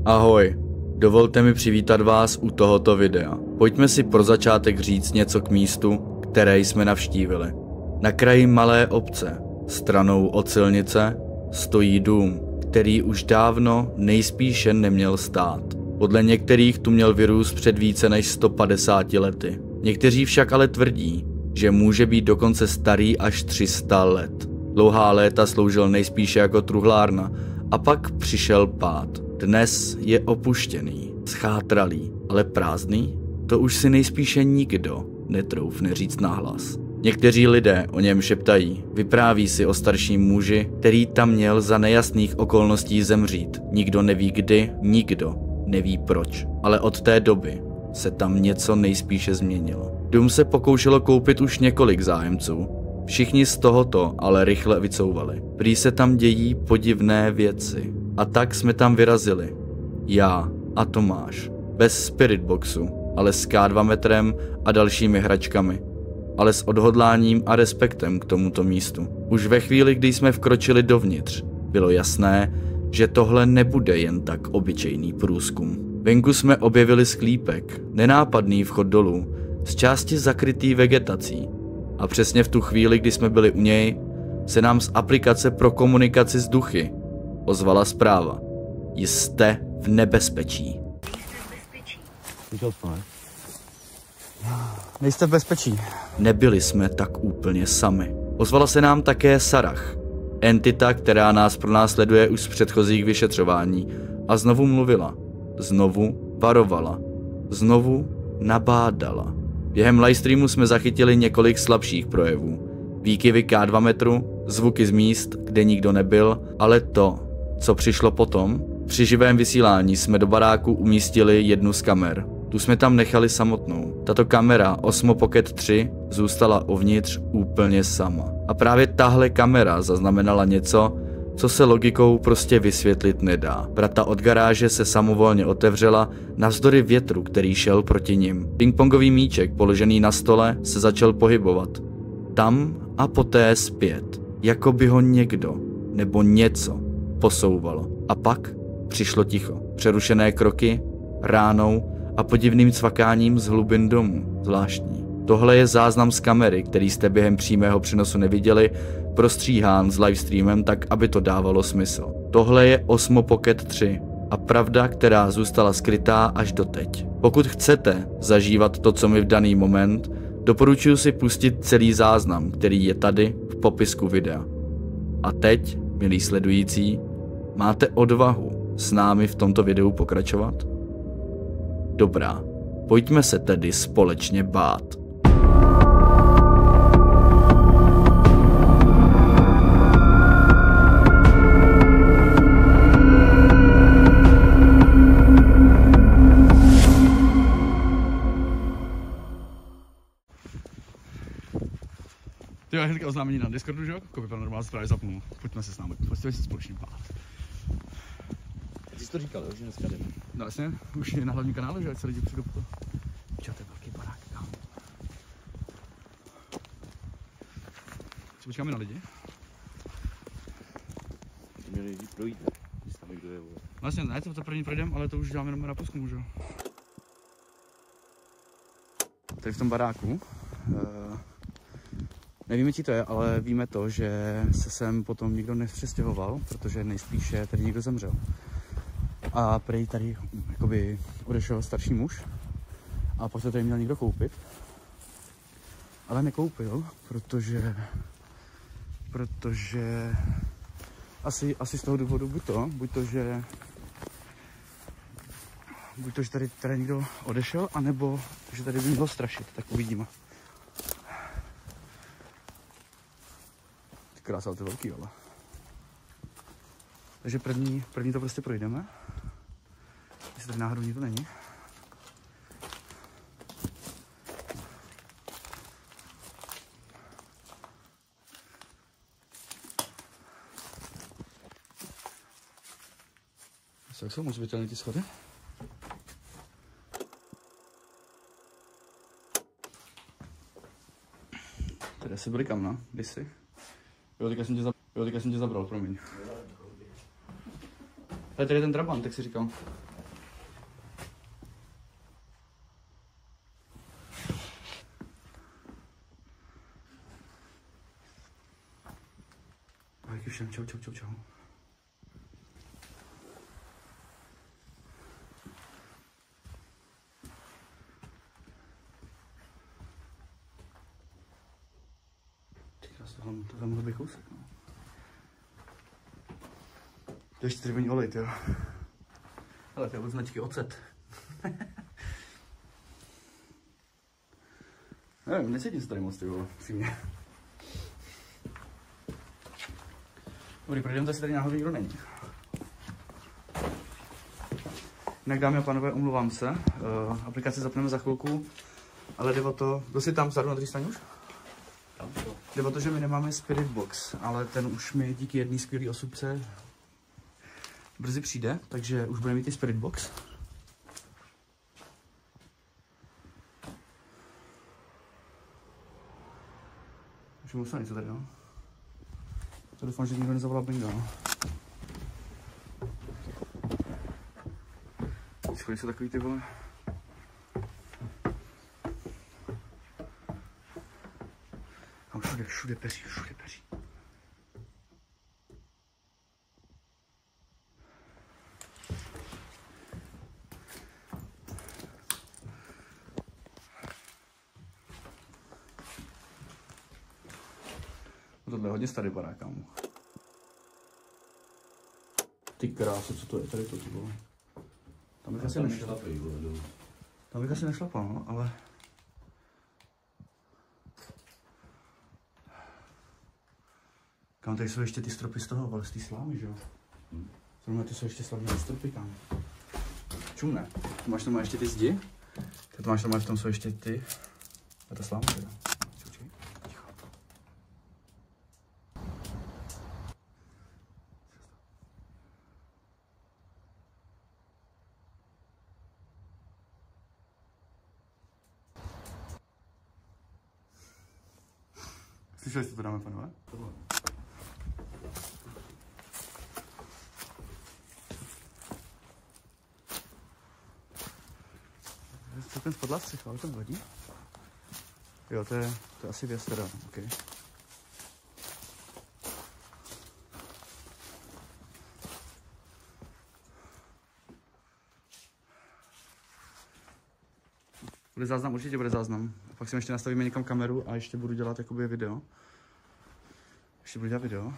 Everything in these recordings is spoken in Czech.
Ahoj, dovolte mi přivítat vás u tohoto videa. Pojďme si pro začátek říct něco k místu, které jsme navštívili. Na kraji malé obce, stranou od silnice, stojí dům, který už dávno nejspíše neměl stát. Podle některých tu měl vyrůst před více než 150 lety. Někteří však ale tvrdí, že může být dokonce starý až 300 let. Dlouhá léta sloužil nejspíše jako truhlárna a pak přišel pád. Dnes je opuštěný, schátralý, ale prázdný? To už si nejspíše nikdo netroufne říct nahlas. Někteří lidé o něm šeptají, vypráví si o starším muži, který tam měl za nejasných okolností zemřít. Nikdo neví kdy, nikdo neví proč. Ale od té doby se tam něco nejspíše změnilo. Dům se pokoušelo koupit už několik zájemců. Všichni z tohoto ale rychle vycouvali. Prý se tam dějí podivné věci. A tak jsme tam vyrazili. Já a Tomáš. Bez spiritboxu, ale s K2 metrem a dalšími hračkami. Ale s odhodláním a respektem k tomuto místu. Už ve chvíli, kdy jsme vkročili dovnitř, bylo jasné, že tohle nebude jen tak obyčejný průzkum. Venku jsme objevili sklípek, nenápadný vchod dolů, z části zakrytý vegetací. A přesně v tu chvíli, kdy jsme byli u něj, se nám z aplikace pro komunikaci s duchy ozvala zpráva. Jste v nebezpečí. Nejste v bezpečí. Nebyli jsme tak úplně sami. Ozvala se nám také Sarah, entita, která nás pronásleduje už z předchozích vyšetřování, a znovu mluvila, znovu varovala, znovu nabádala. Během livestreamu jsme zachytili několik slabších projevů. Výkyvy K2 metru, zvuky z míst, kde nikdo nebyl, ale to, co přišlo potom, při živém vysílání jsme do baráku umístili jednu z kamer. Tu jsme tam nechali samotnou. Tato kamera Osmo Pocket 3 zůstala uvnitř úplně sama. A právě tahle kamera zaznamenala něco, co se logikou prostě vysvětlit nedá. Vrata od garáže se samovolně otevřela navzdory větru, který šel proti nim. Pingpongový míček položený na stole se začal pohybovat. Tam a poté zpět, jako by ho někdo nebo něco posouvalo. A pak přišlo ticho. Přerušené kroky, ránou a podivným cvakáním z hlubin domu. Zvláštní. Tohle je záznam z kamery, který jste během přímého přenosu neviděli, prostříhán s livestreamem tak, aby to dávalo smysl. Tohle je Osmo Pocket 3 a pravda, která zůstala skrytá až doteď. Pokud chcete zažívat to, co mi v daný moment, doporučuji si pustit celý záznam, který je tady v popisku videa. A teď, milí sledující, máte odvahu s námi v tomto videu pokračovat? Dobrá, pojďme se tedy společně bát. Ty máš hnedka oznámení na Discordu, že jo? Kopy Paranormál se právě zapnul. Pojďme se s námi, pojďme se společně bát. Ty jsi to říkal, jo, že dneska jdeme. No jasně, už je na hlavním kanálu, že ať se lidi přijdou po to. Čo, to je velký barák, kámo. Co počkáme na lidi? Ty měli lidi projít, ne? Když tam kdo je, vole. Vlastně ne, to první projdem, ale to už děláme jenom na průzkumu, že jo? Tady v tom baráku. Nevíme, čí to je, ale víme to, že se sem potom nikdo nepřestěhoval, protože nejspíše tady někdo zemřel. A prej tady jakoby odešel starší muž a pak se tady měl někdo koupit. Ale nekoupil, protože asi z toho důvodu buď to, že tady někdo odešel, anebo že tady by mělo strašit, tak uvidíme. Krása, ale to je velký, ale. Takže první to prostě projdeme. Jestli tady náhodou nikdo není. Jak jsou moc viditelné ty schody? Tady asi byli kam, no? Kdysi. Jo, teďka jsem tě zabral, promiň. Tady je ten Trabant, tak si říkal. čau, čau, čau, čau. Tohle mohl být kousek, no. To je čtyřivní olej, jo. Ale to je od značky Ocet. Nevím, necítím se tady moc, ty vole, přímě. Dobrý, projdeme, zase tady náhodou nikdo není. Jinak, dámy a pánové, omluvám se. Aplikaci zapneme za chvilku, ale jde o to, kdo si tam vzadu na druhé straně už? Jde o to, že my nemáme Spirit Box, ale ten už mi díky jedné skvělé osobce brzy přijde, takže už budeme mít i Spirit Box. Už musím něco tady, no. To doufám, že nikdo nezavolá bingo, no. Schody jsou takový, ty vole. Tam všude peří, všude peří. Tohle je hodně starý barák, kámo. Ty kráso, co to je tady to, ty vole. Tam bych asi nešlapal. Tam bych asi nešlapal, no, ale... Kam tady jsou ještě ty stropy z toho, ale z té slámy, že jo? Zrovna ty jsou ještě slavné stropy, kam. Čumne. Tu máš tam ještě ty zdi. Tu máš tam v tom jsou ještě ty. A ta sláma, že jo? Ticho. Slyšeli jste to, dáme, panové? Co ten spadla střecha, ale to vadí? Jo, to je asi věc teda, ok. Bude záznam, určitě bude záznam. A pak si ještě nastavíme někam kameru a ještě budu dělat jakoby video. Ještě budu dělat video,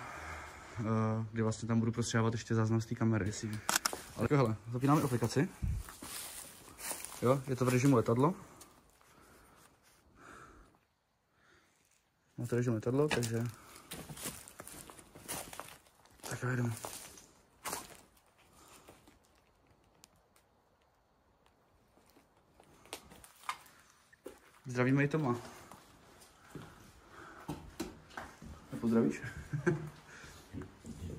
kdy vlastně tam budu prostřávat ještě záznam z té kamery, jestli... Ale hele, zapínáme aplikaci. Jo, je to v režimu letadlo. Má to režim letadlo, takže... Tak jo, jdeme. Zdravíme i Toma. Pozdravíš?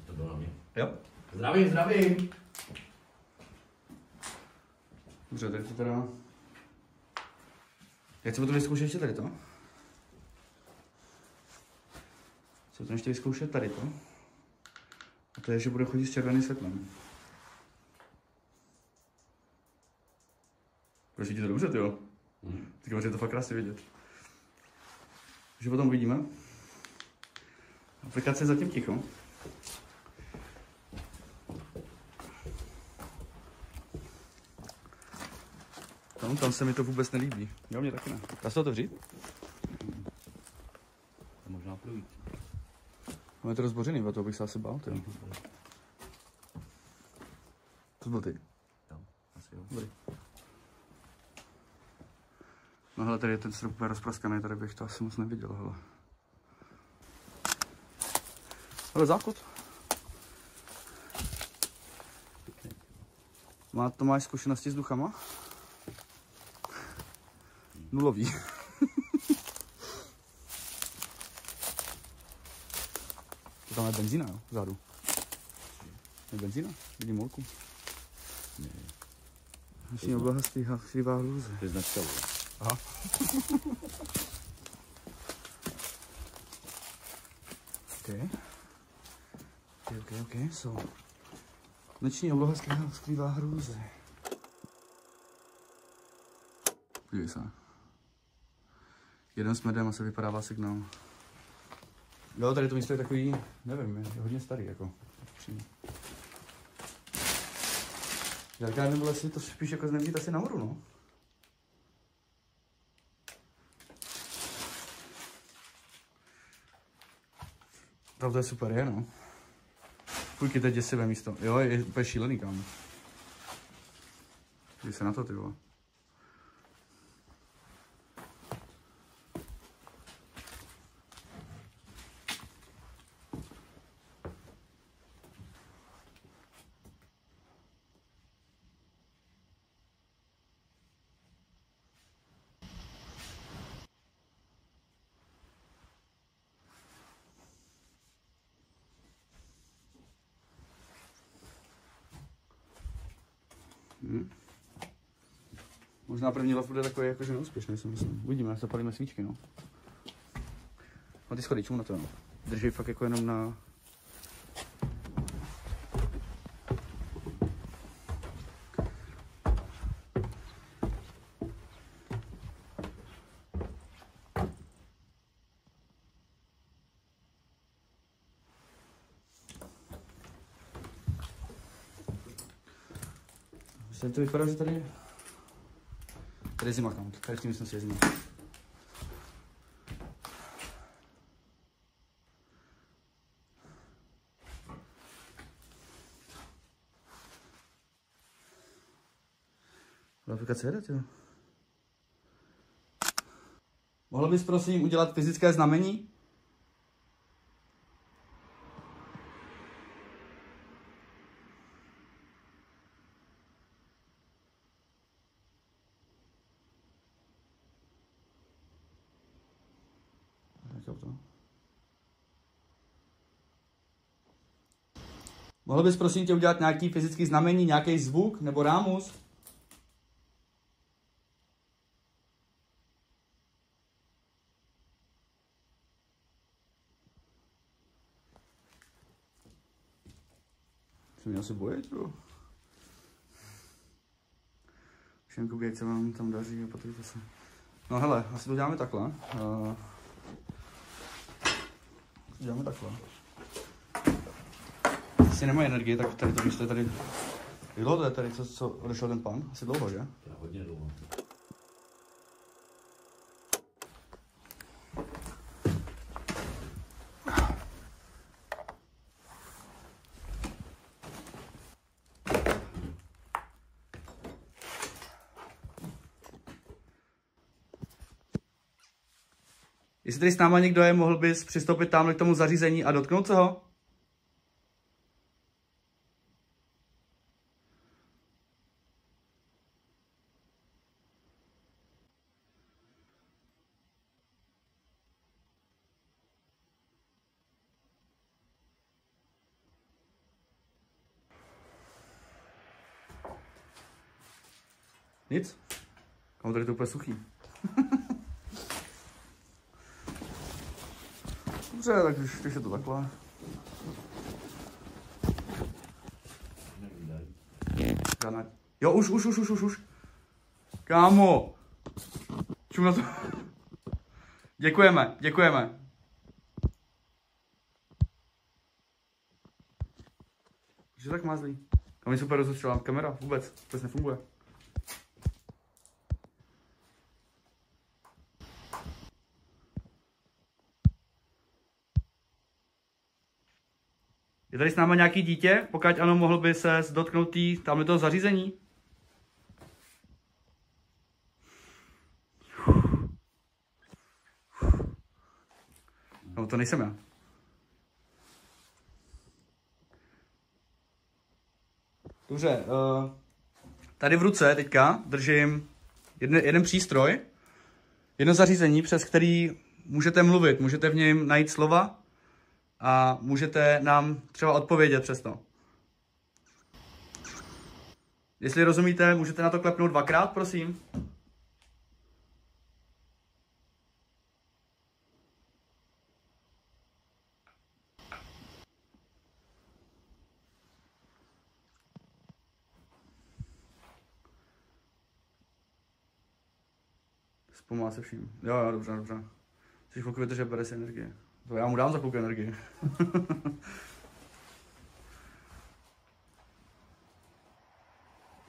To bylo na mě. Jo? Zdravím, zdravím! Dobře, tady to teda... Já chci potom vyzkoušet ještě tady to. Chci potom ještě vyzkoušet tady to. A to je, že bude chodit s červeným světlem. Proč ti to dobře, tyjo? Tak je to fakt krásně vidět. Takže potom uvidíme. Aplikace je zatím ticho. Tam se mi to vůbec nelíbí. Jo, mě taky ne. Dá se to otevřít? To možná projít. Ale je to rozbořený, o toho bych se asi bál. Tyjo. To byl ty? Jo, asi jo. Dobrý. No hele, tady je ten strop úplně rozpraskaný, tady bych to asi moc neviděl, hele. Ale záchod. To máš zkušenosti s duchama? Nulový. To tam je benzína, jo, vzadu. Je benzína? Vidím molku. Ne. Myslím, oblaha skrývá hrůzy. To je značka, vole. Aha. OK, so. Noční obloha skrývá hrůzy. Podívej se. Jeden s medem a se vypadává signál. Jo, tady to místo je takový, nevím, je hodně starý, jako. Přímě. Já nevím, jestli to spíš jako znevřít asi nahoru, no. To je super, je, no. Půjky, to je děsivé místo. Jo, je úplně šílený, kámo. Dívej se na to, ty vole. Možná první lov bude takový jakože neúspěšný, si myslím. Uvidíme, jak zapalíme svíčky, no. No ty schody, čemu na to, no. Drží fakt jako jenom na... Myslím, to vypadá, že tady je zima, kámo. Tady s tím myslím si je zima. Aplikace jede, jo. Mohl bys prosím udělat fyzické znamení? Mohl bys prosím tě udělat nějaký fyzický znamení, nějaký zvuk nebo rámus? Se mě asi bojí, bro. Všem koukej, co vám tam daří a patrujte se. No hele, asi to děláme takhle. Děláme takhle. Jestli nemají energii, tak tady to místo je tady... Jak dlouho to je tady, co odešel ten pán? Asi dlouho, že? To je hodně dlouho. Jestli tady s náma někdo je, mohl bys přistoupit tamhle k tomu zařízení a dotknout se ho? Nic? Kam tady to úplně suchý. Dobře, tak když je to takhle. Žádná. Jo, už. Kámo. Čum na to. Děkujeme. Že tak mázlí. Kam je super rozostřelá kamera, vůbec nefunguje. Je tady s náma nějaký dítě? Pokud ano, mohl by se dotknout tamhle toho zařízení? No to nejsem já. Dobře, tady v ruce teďka držím jeden přístroj, jedno zařízení, přes který můžete mluvit, můžete v něm najít slova a můžete nám třeba odpovědět přes to. Jestli rozumíte, můžete na to klepnout dvakrát, prosím. Zpomalá se vším. Jo, dobře. Což chvilku vydržet, bere si energie. To já mu dám za chvilku energii.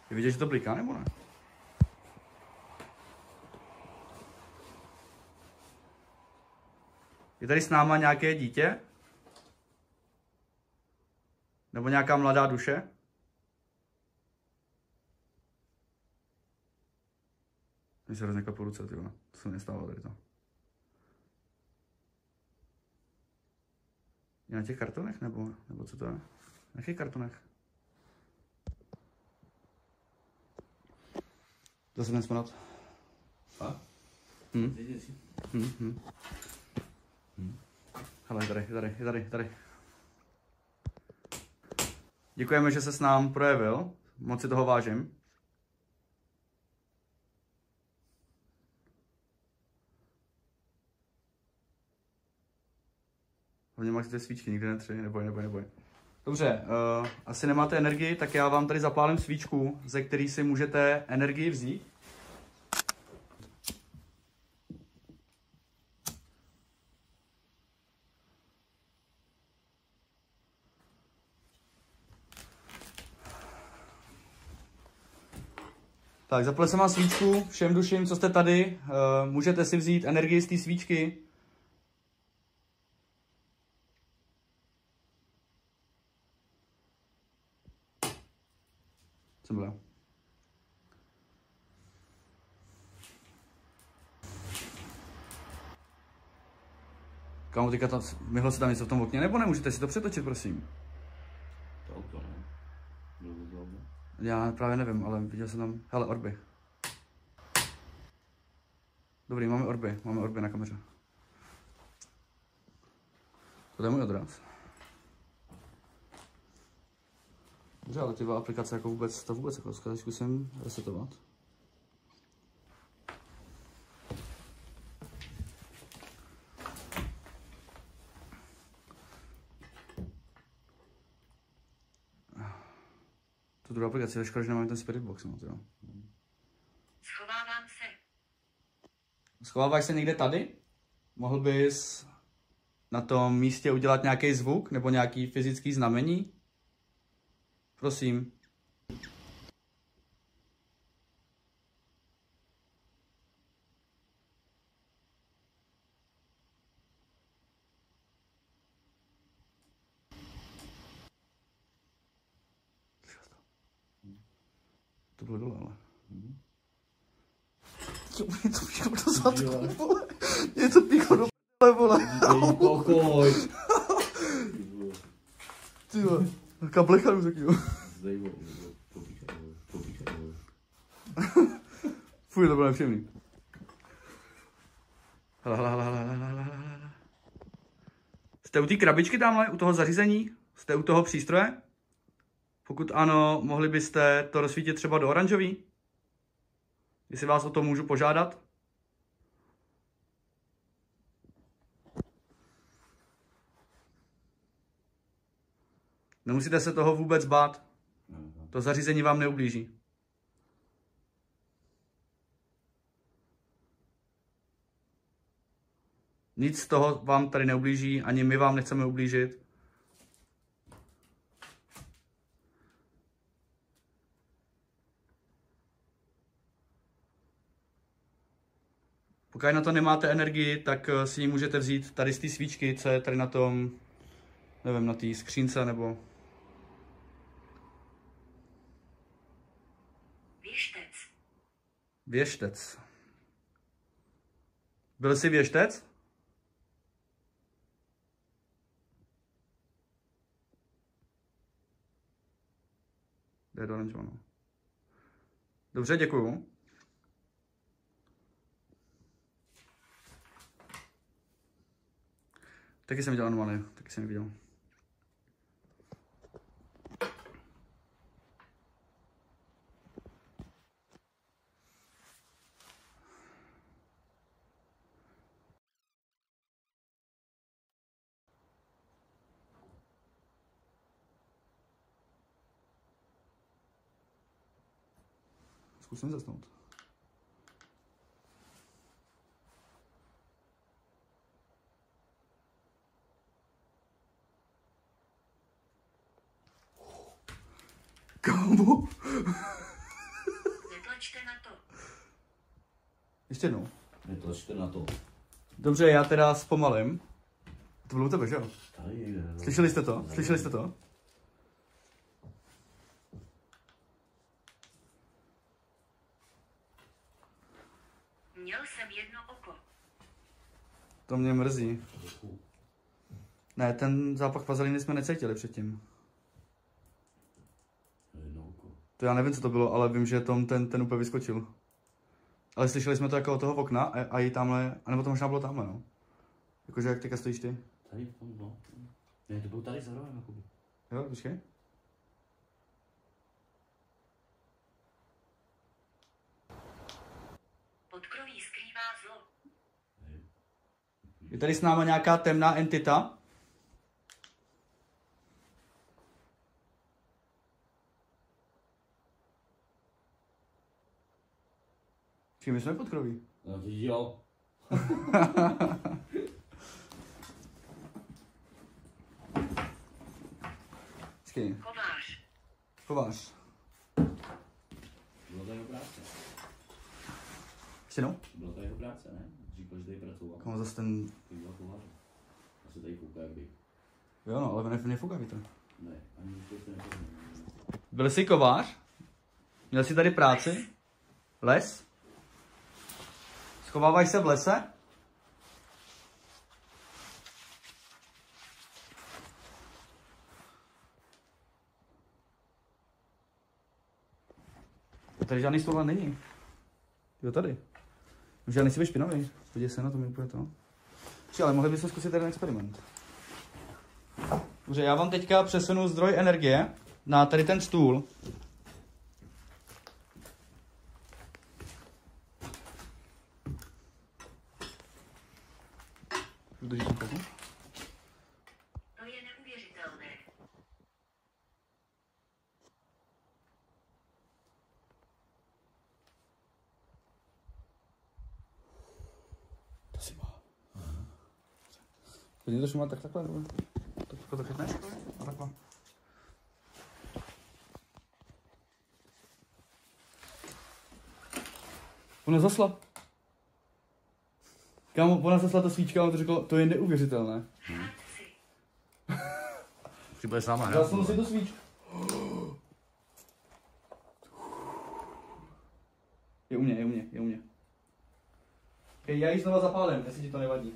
Je vidět, že to bliká, nebo ne? Je tady s náma nějaké dítě? Nebo nějaká mladá duše? Mně se hrozně po ruce, tyhle. To se mi nestávalo tady to. Je na těch kartonech, nebo co to je? Na jakých kartonech? Zase ten smrad. A? Hele, tady. Děkujeme, že se s nám projevil. Moc si toho vážím. Hlavně máte ty svíčky, nikdy netři, neboj. Dobře, asi nemáte energii, tak já vám tady zapálím svíčku, ze který si můžete energii vzít. Tak, zapal jsem vám svíčku, všem duším, co jste tady, můžete si vzít energii z té svíčky. Co bylo? Kámo, teďka tam, myhlo se tam něco v tom okně, nebo nemůžete si to přetočit, prosím? To auto, ne? Já právě nevím, ale viděl jsem tam, hele, orby. Dobrý, máme orby na kameře. To je můj odraz. Dobře, ale ty dva aplikace jako vůbec jako zkusím resetovat. Tu druhou aplikaci, je škoda, že nemáme ten Spirit Box, no, jo. Schovávám se. Schováváš se někde tady? Mohl bys na tom místě udělat nějaký zvuk nebo nějaký fyzický znamení? Prosím. To bylo dole, ale. Je to píchlo do zadku, vole. Je to píchlo do p***le, vole. Pokoj. Ty vole. Taká blecha jdu taky, jo. Fuj, to bylo nepříjemný. Hele. Jste u té krabičky tamhle, u toho zařízení? Jste u toho přístroje? Pokud ano, mohli byste to rozsvítit třeba do oranžový? Jestli vás o to můžu požádat? Nemusíte se toho vůbec bát. To zařízení vám neublíží. Nic z toho vám tady neublíží, ani my vám nechceme ublížit. Pokud na to nemáte energii, tak si ji můžete vzít tady z té svíčky, co je tady na tom, nevím, na té skřínce nebo... Věštec. Byl jsi věštec? Jde do oranžového. Dobře, děkuju. Taky jsem viděl anomálie, taky jsem viděl. Zkusím zasnout. Tlačte na to. Ještě jednou. Netlačte na to. Dobře, já teda zpomalím. To bylo u tebe, že jo? Tady někde. No. Slyšeli jste to? Slyšeli jste to? Měl jsem jedno oko. To mě mrzí. Ne, ten zápach vazeliny jsme necítili předtím. Jedno oko. To já nevím, co to bylo, ale vím, že ten úplně vyskočil. Ale slyšeli jsme to jako od toho okna a i tamhle, anebo to možná bylo tamhle, no. Jakože jak teďka stojíš ty. Tady v tom, no. Ne, to bylo tady za rohem, jakoby. Jo, počkej. Podkroví skrývá zlo. Je tady s náma nějaká temná entita? Čím my jsme podkroví? No, jo. Počkej, Kovář. kovář. Bylo to jeho práce. Ještě no? Byla to jeho práce, ne? Říkal, že tady pracoval. Komu zase ten... To byla kovář. Asi tady kouká, jak bych. Jo no, ale nefouká vítr. Ne, ani to se nepozná. Byl jsi kovář? Měl jsi tady práci? Les? Schovávaš se v lese? Tady žádný slova není. Jo, tady. Žádný si špinavý. Podívej se na to, mi úplně to. Ale mohli bychom zkusit ten experiment. Dobře, já vám teďka přesunu zdroj energie na tady ten stůl. Držíš to? To je neuvěřitelné. To si má. Klidně to šumá takhle. Takhle to chytneš? A takhle. Ona zasla. Kámo, ona zasla ta svíčka a on to řekl, to je neuvěřitelné. Hrát si. Ty bude sama hrát. Zasnul si tu svíčku. Je u mě. Okay, já ji znova zapálím, jestli ti to nevadí.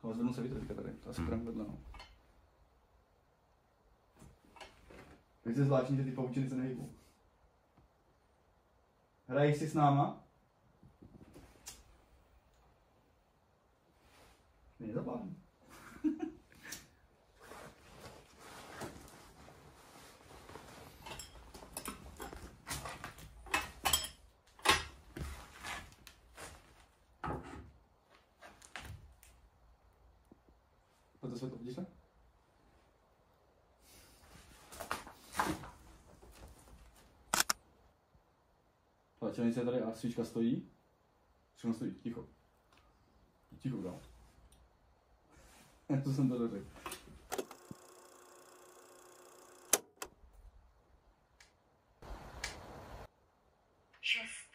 No, zvednu se vítr tady, to asi krám vedle, no. Jak se zvláštní, že ty pavučiny se nehýbou. Hraješ si s náma? Nezapálím. To světlo, vidíš to? Čelnice je tady a svíčka stojí. Všechno stojí, ticho. Ticho, dál. To jsem to řekl. Šest.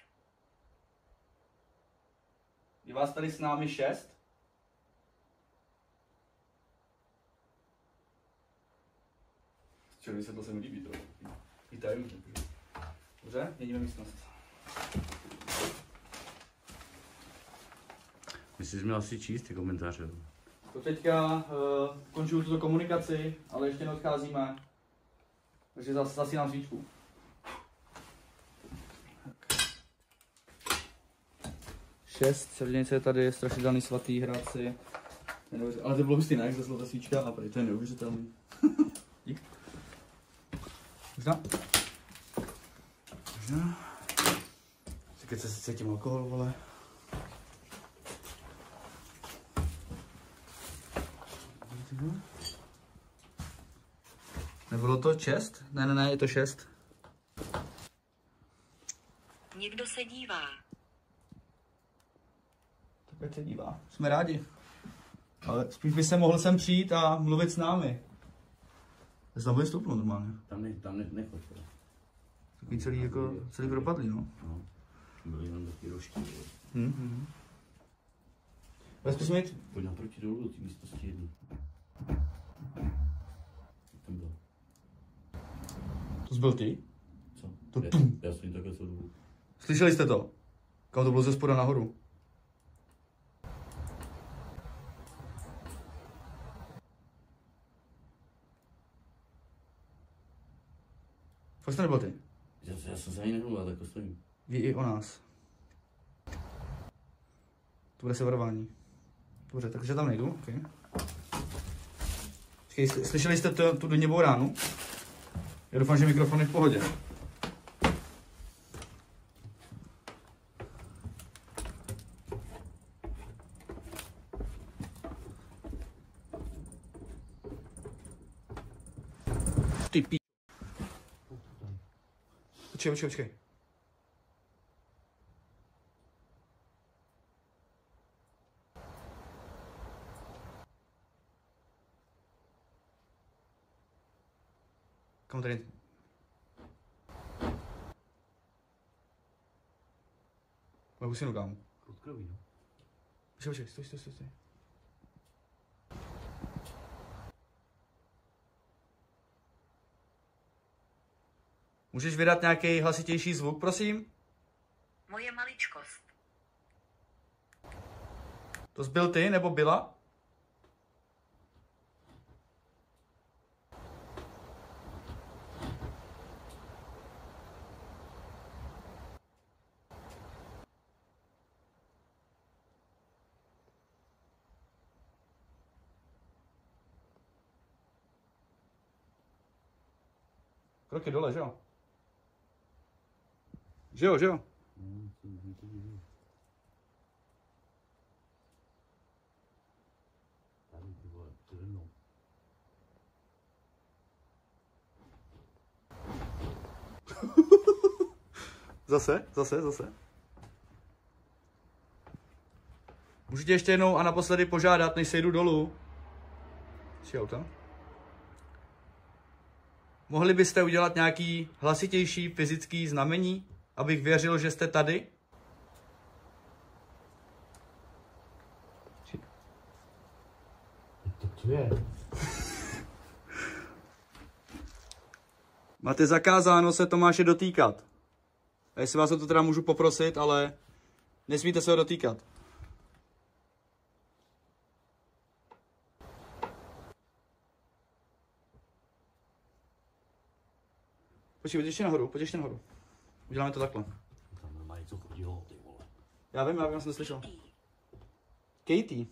Je vás tady s námi 6? Čelnice to se mi líbí trochu. I tajemný. Dobře, měníme místnost. Myslíš, že měl asi číst ty komentáře? To teďka končuju tuto komunikaci, ale ještě neodcházíme. Takže zasínám svíčku. Šest, čarodějnice je tady, strašidelný svatý, hrát si. Ale to bylo hustý, ne? Jak zasla ta svíčka a prý, to je neuvěřitelný. Dík. Možná. Teď se cítím alkohol, vole. Nebylo to 6? Ne, je to 6. Někdo se dívá. Tak ať se dívá. Jsme rádi. Ale spíš by se mohl sem přijít a mluvit s námi. Já jsem tam stoupnout normálně. Tam nechoď. Takový celý jako, celý propadlý, no. No. Byly jenom taky rožky. Ale zkusme jít. Pojď naproti dolů do té místnosti jedný. Tam byl. To byl ty? Co? To Já- tum. Já jsem takhle co dolů. Slyšeli jste to? Kam to bylo ze spoda nahoru? Fakt to nebyl ty? Já jsem se ani nehnul, já takhle stojím. Ví i o nás. To bude se varování. Dobře, takže tam nejdu, ok. Počkej, slyšeli jste tu denněvou ránu? Já doufám, že mikrofon je v pohodě. Ty pí... Počkej. Kam tady? Moje husinu, kámo. Prudkrový, no. Počkej, stoj. Můžeš vydat nějaký hlasitější zvuk, prosím? Moje maličkost. To jsi byl ty, nebo byla? Kroky dole, že jo? Že jo? Tady, ty vole, přede mnou. Zase. Můžu tě ještě jednou a naposledy požádat, než sejdu dolů. Tři auta. Mohli byste udělat nějaký hlasitější fyzický znamení, abych věřil, že jste tady? To co je? Máte zakázáno se Tomáše dotýkat. A jestli vás o to teda můžu poprosit, ale nesmíte se ho dotýkat. Počkej, pojď ještě nahoru. Uděláme to takhle. Tam normálně něco chodilo, ty vole. Já vím, já jsem neslyšel. Katie.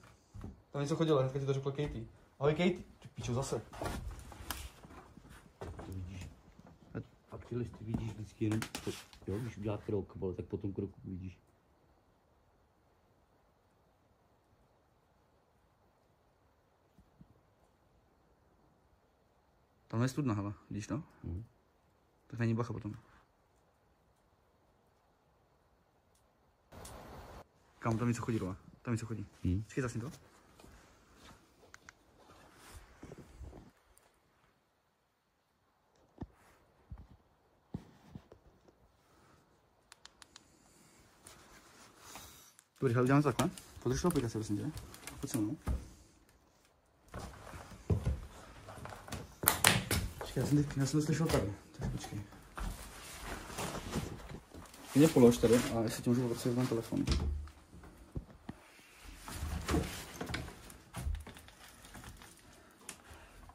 Tam něco chodilo, hnedka ti to řekla Katie. Ahoj Katie. Ty píčo zase. To vidíš. Fakt ty listy vidíš vždycky jenom, jo, když udělá krok, vole, tak po tom kroku vidíš. Tam je studna, hele, vidíš to? Tak není bacha potom. Kam tam něco chodí, dole? Tam něco chodí. Počkej, zasni to. Dobrý, hele, uděláme to takhle. Podrž tu aplikaci, prosím tě. Pojď se mnou. Počkej, já jsem to slyšel tady. Tak počkej. Ty mě polož tady a jestli tě můžu poprosit na telefon.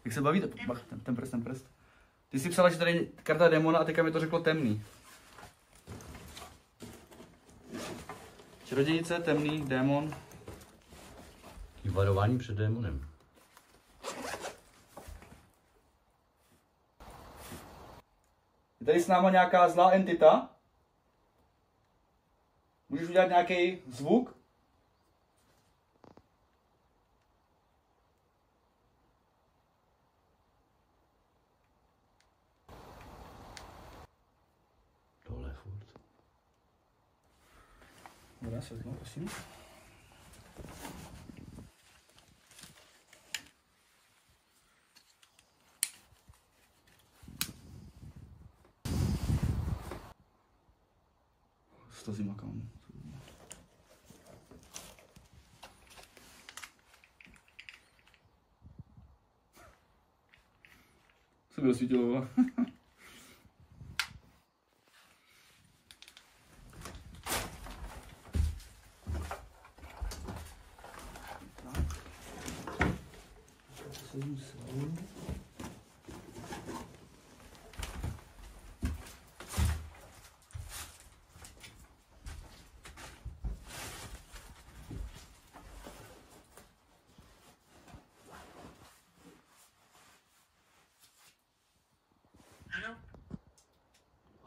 Jak se baví? Bach, ten prst. Ty jsi psala, že tady je karta démona a teďka mi to řeklo temný. Čarodějnice, temný, démon. Varování před démonem. Je tady s náma nějaká zlá entita? Můžeš udělat nějaký zvuk? Dole furt. Dobrá, světlo, prosím. to zima, kámo. Co by osvítilo?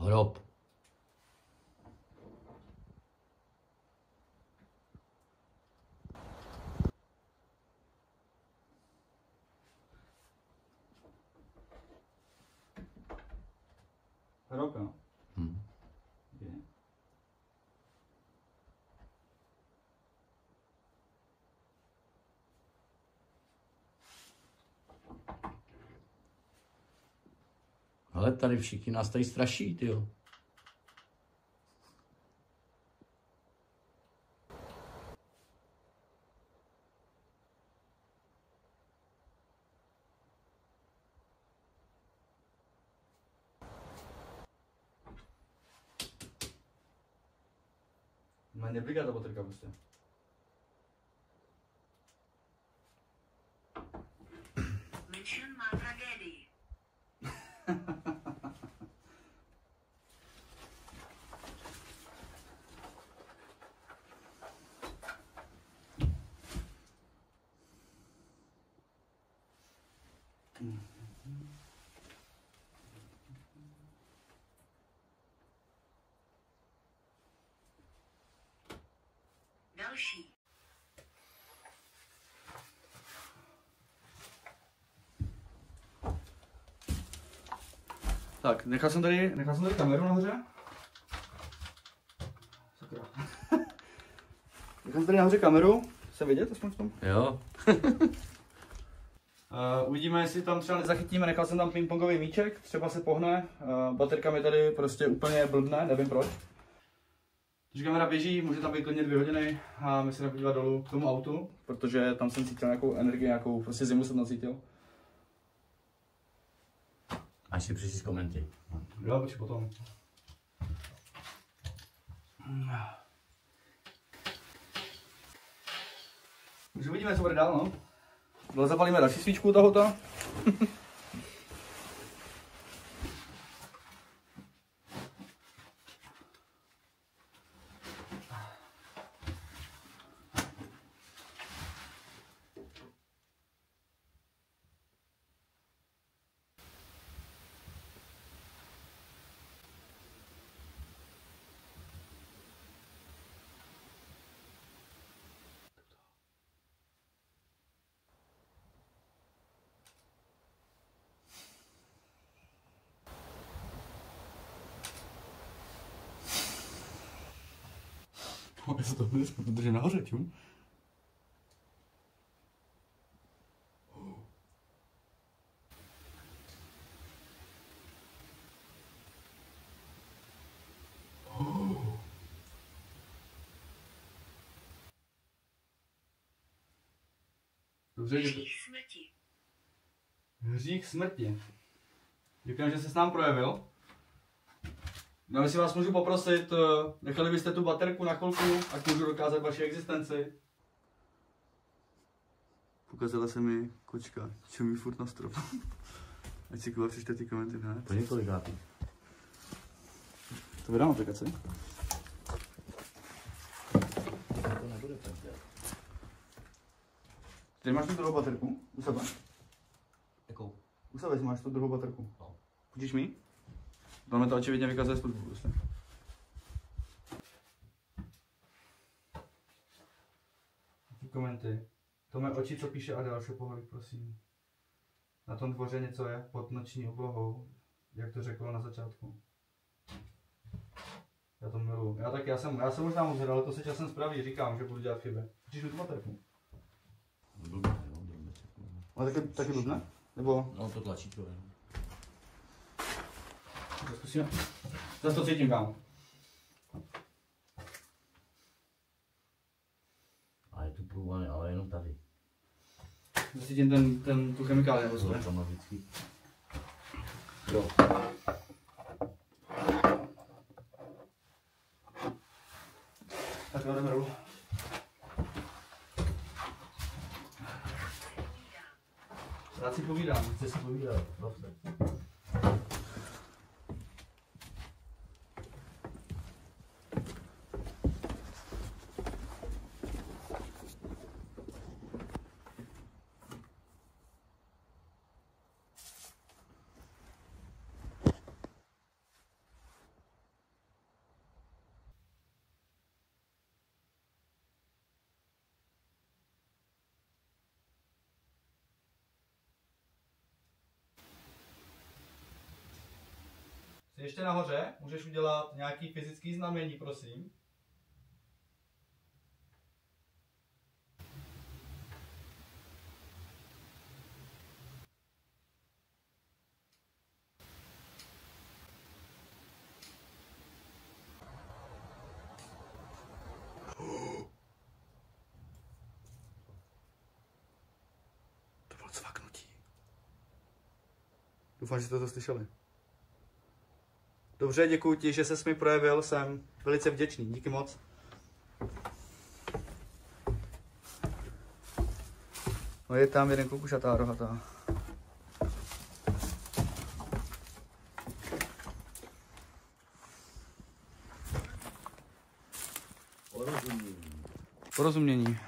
Hrob. Hrob, jo? Je. Ale tady všichni nás tady straší, tyjo. Má nebliká ta baterka prostě. Mission má tragédii. Další. Tak, nechal jsem tady kameru nahoře. Sakra. Nechal jsem tady nahoře kameru. Se vidět aspoň v tom? Jo. Uvidíme, jestli tam třeba nezachytíme. Nechal jsem tam pingpongový míček, třeba se pohne. Baterka mi tady prostě úplně blbne, nevím proč. Takže kamera běží, může tam být klidně 2 hodiny a my se jdeme podívat dolů k tomu autu, protože tam jsem cítil nějakou energii, nějakou prostě zimu jsem tam cítil. Až si přečíst komenty. Jo, počkej potom. Už uvidíme, co bude dál, no. Dole zapalíme další svíčku tohoto. Já se to dneska držím nahoře, čum. Dobře, Hřích smrti. Hřích smrti. Děkujeme, že se s nám projevil. No, jestli vás můžu poprosit, nechali byste tu baterku na chvilku, ať můžu dokázat vaši existenci. Ukázala se mi kočka, čumí furt na strop. Ať si Kuba přečte ty komenty hned. To několikátý. To vydám aplikaci. To nebude pravda. Tady máš tu druhou baterku u sebe? Jakou? U sebe si máš tu druhou baterku. No. Půjčíš mi? Tam to očividně vykazuje službu prostě. Ty komenty. To mé oči, co píše Adel Šopoholik, prosím. Na tom dvoře něco je pod noční oblohou, jak to řekl na začátku. Já to miluju. Já jsem možná moc ale to se časem spraví, říkám, že budu dělat chyby. Půjčíš mi tu baterku? Ale taky blbne? Nebo? No to tlačítko, jo. Zkusíme. Zase to cítím, kámo. cítím tu chemikálie To je dramatický. Jo. Tak jdeme dolů. Rád si povídám. Chci si povídat. Dobře. Jsi ještě nahoře? Můžeš udělat nějaký fyzický znamení, prosím? To bylo cvaknutí. Doufám, že jste to slyšeli. Dobře, děkuji ti, že ses mi projevil, jsem velice vděčný, díky moc. No je tam jeden kukušatá rohatá. Porozumění.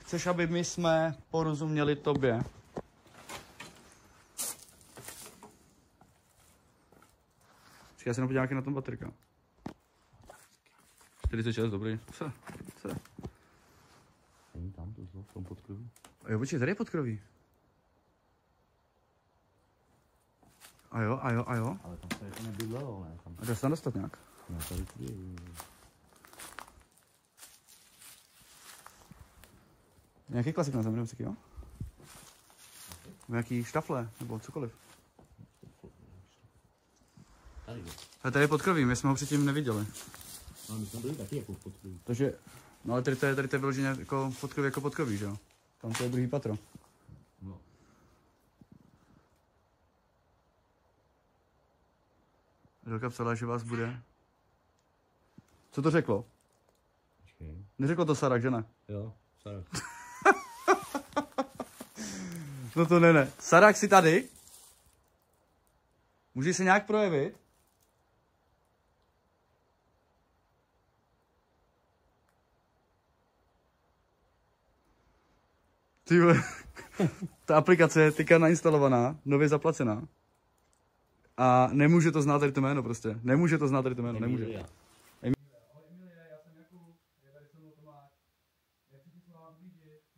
Chceš, aby my jsme porozuměli tobě? Já se nepodívám na tom baterka. 46, dobrý. Co? Není tam to v tom podkroví. A jo, počkej, tady je podkroví. A jo. Ale tam se jako nebydlelo, ne? Tam... A dá se tam dostat nějak? No, tady je. Nějaký klasik na zemi, jo? Nějaký štafle, nebo cokoliv. Tady je. A tady je podkroví, my jsme ho předtím neviděli. No, my jsme byli taky jako v podkroví. Takže, no ale tady to je vyloženě jako podkroví, že jo? Tam to je druhý patro. No. Želka psala, že vás bude. Co to řeklo? Počkej. Neřeklo to Sarak, že ne? Jo, Sarak. No to ne. Sarak, jsi tady? Můžeš se nějak projevit? Ty vole. Ta aplikace je teďka nainstalovaná, nově zaplacená. A nemůže to znát tady to jméno prostě. Nemůže to znát tady to jméno, nemůže. Emilia.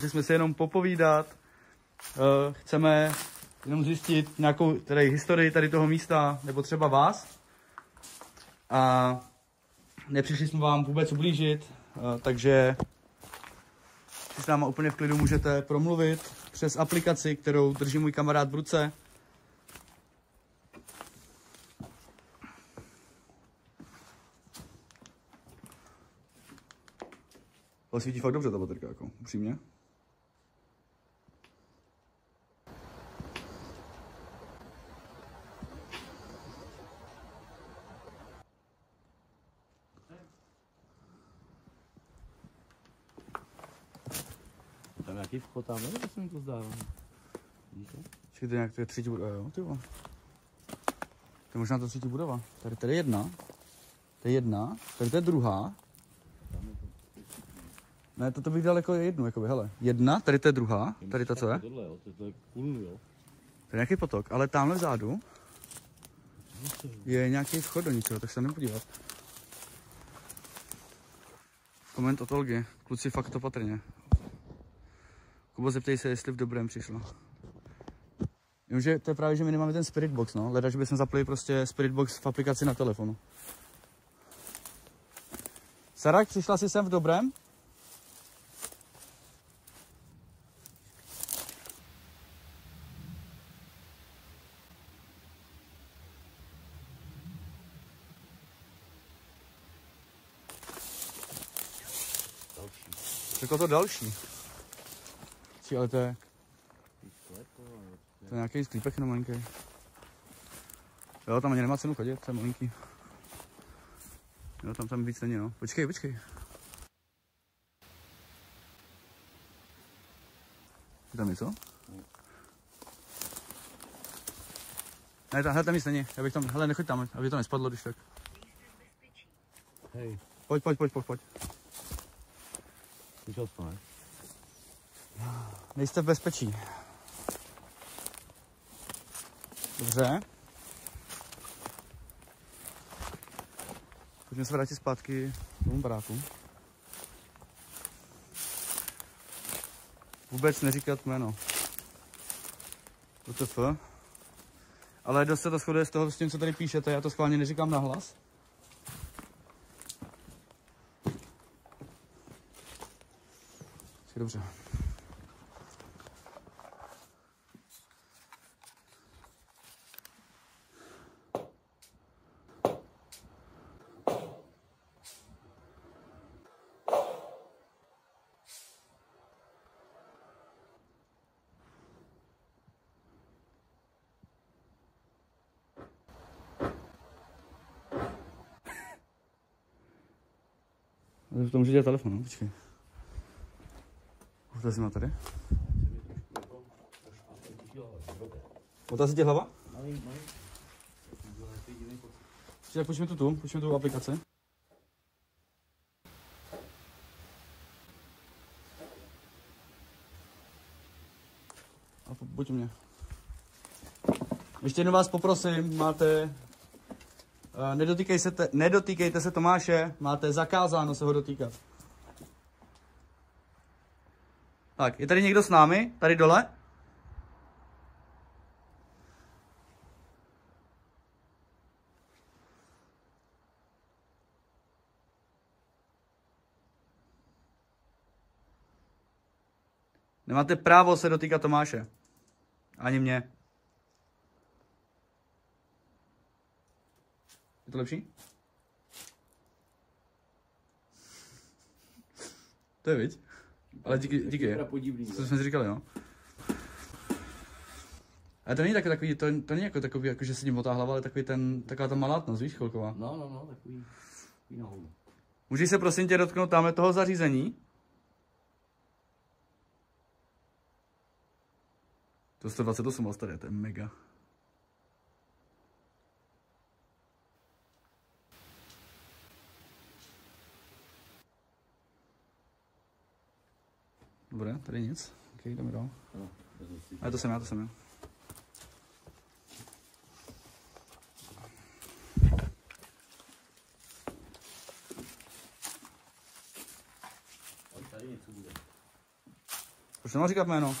Že jsme se jenom popovídat, chceme jenom zjistit nějakou tady historii tady toho místa, nebo třeba vás. A nepřišli jsme vám vůbec ublížit, takže si s náma úplně v klidu můžete promluvit přes aplikaci, kterou drží můj kamarád v ruce. Ale svítí fakt dobře ta baterka, jako upřímně. Tam nějaký vchod tam, nebo se mi to zdá? Vidíš to? Počkej, to je nějak to je třetí budova, jo, ty vole. To je možná to třetí budova. Tady je jedna. To je jedna, tady to je druhá. Ne, to bych dal jako jednu, jakoby, hele. Jedna, tady to je druhá, tady ta co je. Tohle, jo, to je cool, jo. To je nějaký potok, ale tamhle vzadu je nějaký vchod do ničeho, tak se jdem podívat. Koment od Olgy, kluci fakt opatrně. Kubo, zeptej se, jestli v dobrém přišlo. Jenomže to je právě, že my nemáme ten Spirit Box, no. Leda, že bychom zapli prostě Spirit Box v aplikaci na telefonu. Sarak, přišla jsi sem v dobrém? Jako to další. Ale to je nějaký sklípek jenom malinký. Jo, tam ani nemá cenu chodit, to je malinký. Jo, tam víc není, no. Počkej. Je tam něco? Ne, tam nic není. Já bych tam, hele, nechoď tam, aby to nespadlo, když tak. Hej. Pojď. Slyšel jsi to, ne? Nejste v bezpečí. Dobře. Pojďme se vrátit zpátky k tomu baráku. Vůbec neříkat jméno. WTF. Ale dost se to shoduje z toho, s tím, co tady píšete. Já to schválně neříkám nahlas. Dobře. To může dělat telefon, no? Počkej. To si má tady. Otá si tě hlava? Tak pojďme tu aplikaci. A pojď mě. Ještě jednou vás poprosím, máte... Nedotýkejte se Tomáše, máte zakázáno se ho dotýkat. Tak, je tady někdo s námi? Tady dole? Nemáte právo se dotýkat Tomáše. Ani mě. Je to lepší? To je viď? Ale díky. To jsme si říkali, no. Ale to není takový, to není jako takový, jako že se tím otá hlava, ale taková ta malátnost, víš, chvilková. No, takový nahoru. Můžeš se prosím tě dotknout tamhle toho zařízení? To 128 vás tady, to je mega. Dobré, tady nic. Ok, jdeme dál. A to jsem já. Tady něco bude. Proč nemám říkat jméno?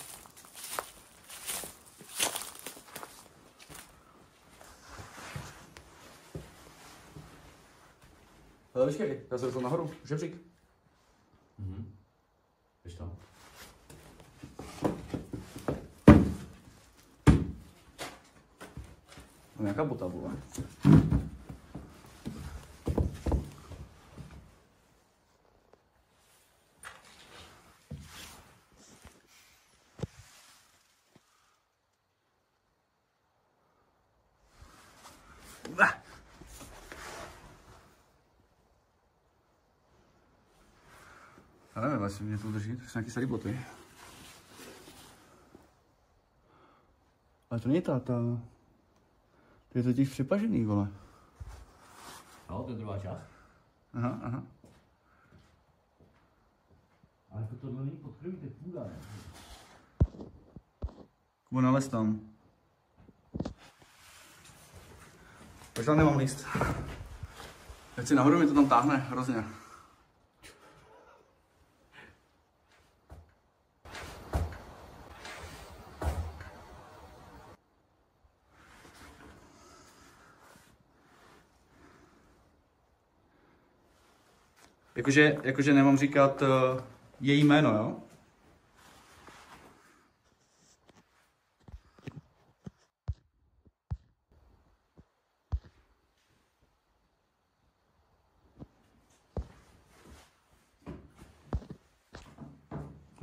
Ale počkej, já se dostal nahoru, žebřík. Víš tam? No nějaká bota, vole. Já nevím, vlastně mě to drží, to jsou nějaký starý boty. Ale to není táta. To je totiž připažený, vole. No, to je druhá část. Aha. Ale jako tohle není podkrví, to je půda, ne? Kubo, nalez tam. Proč tam nemám líst? Teď si nahoru mi to tam táhne hrozně. Jakože nemám říkat její jméno, jo?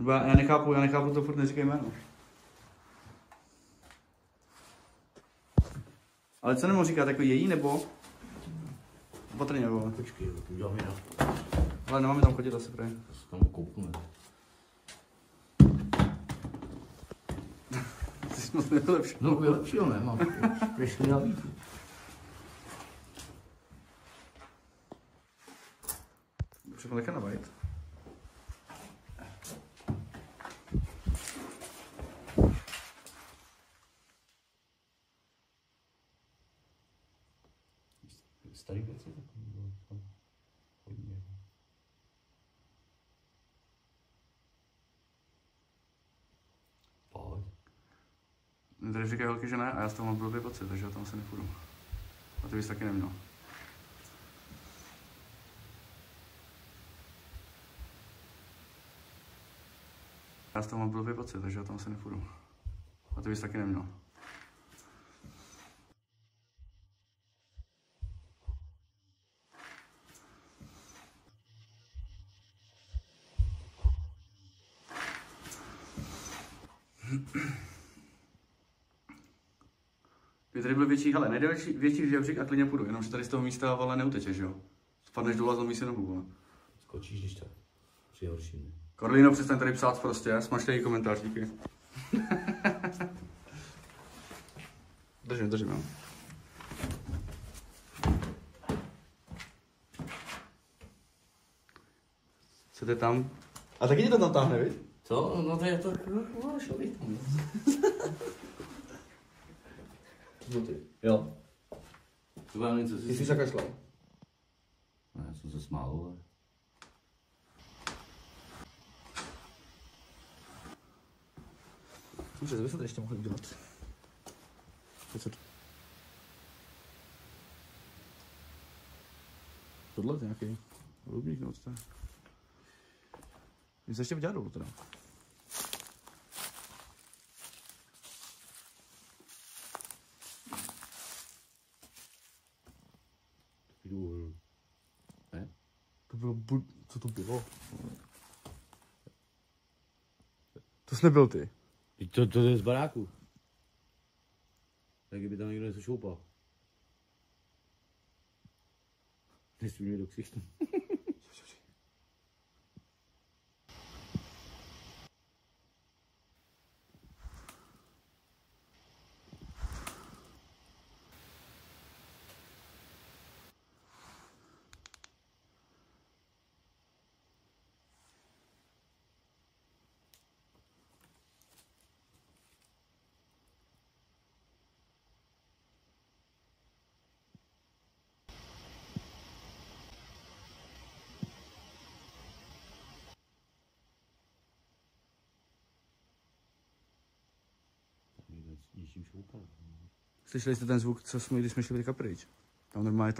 Já nechápu, to furt neříkej jméno. Ale co nemůžu říkat, jako její nebo? Opatrně, nebo? Počkej, to udělám jinak. Ale nemáme tam chodit asi, prej. To se tam kouknu. Ty jsi moc nevylepšil. No, vylepšil, ne? Mám ještě nabídku. Všechno nechá nabajit. Starý věci takový tam hodně. Pojď. Tady říkají holky, že ne, a já z toho mám blbý pocit, takže já tam se nepůjdu. A ty bys taky neměl. Já z toho mám blbý pocit, takže já tam se nepůjdu. A ty bys taky neměl. Kdyby tady byl větší, hele, najde větší žebřík a klidně půjdu, jenomže tady z toho místa, ale neutečeš, jo? Spadneš dolů a zlomíš si nohu, vole. Skočíš, když tak. Při horším. Karolíno, přestaň tady psát prostě, smažte komentář, díky. Držím, jo. Chcete tam? A taky ti to tam táhne, viď? Co? No to je to, no, šel bych tam. Co ty? Jo. To vám něco Ty jsi zakašlal. No, já jsem se smál, ale... Dobře, co byste tady ještě mohli udělat? Co to? Tohle je nějaký rubník, no to je. Nic ještě udělat dolů teda. Jdu. Ne? To bylo co to bylo? To jsi nebyl ty. To je z baráku. Tak by tam někdo něco šoupal. Nesmí mě do ksichtu. Něčím šoupal. Slyšeli jste ten zvuk, co jsme, když jsme šli teďka pryč? Tam normálně,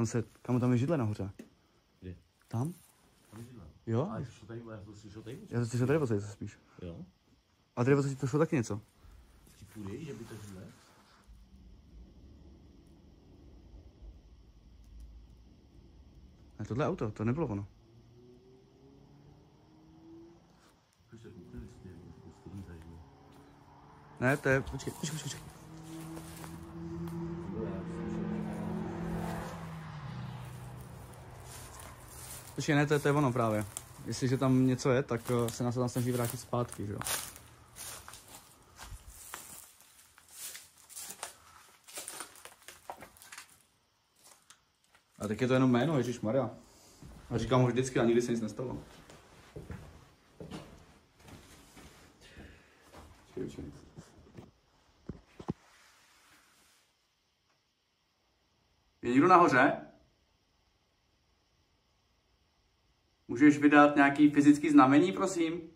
tam je židle nahoře. Kde? Tam? Tam je židle. Jo? A to tady, já to slyšel tady? Já to slyšel tady odsaď spíš. Jo. A tady odsaď to šlo taky něco. Ti půjdeš, že by to židle? Ne, tohle auto, to nebylo ono. Už se koukne, jestli je tady. Ne, to je, počkej. Počkej, ne, to je ono právě. Jestliže tam něco je, tak se nás to tam snaží vrátit zpátky, že jo. A tak je to jenom jméno, ježišmarja. A říkám ho vždycky a nikdy se nic nestalo. Je někdo nahoře? Můžeš vydat nějaký fyzický znamení, prosím?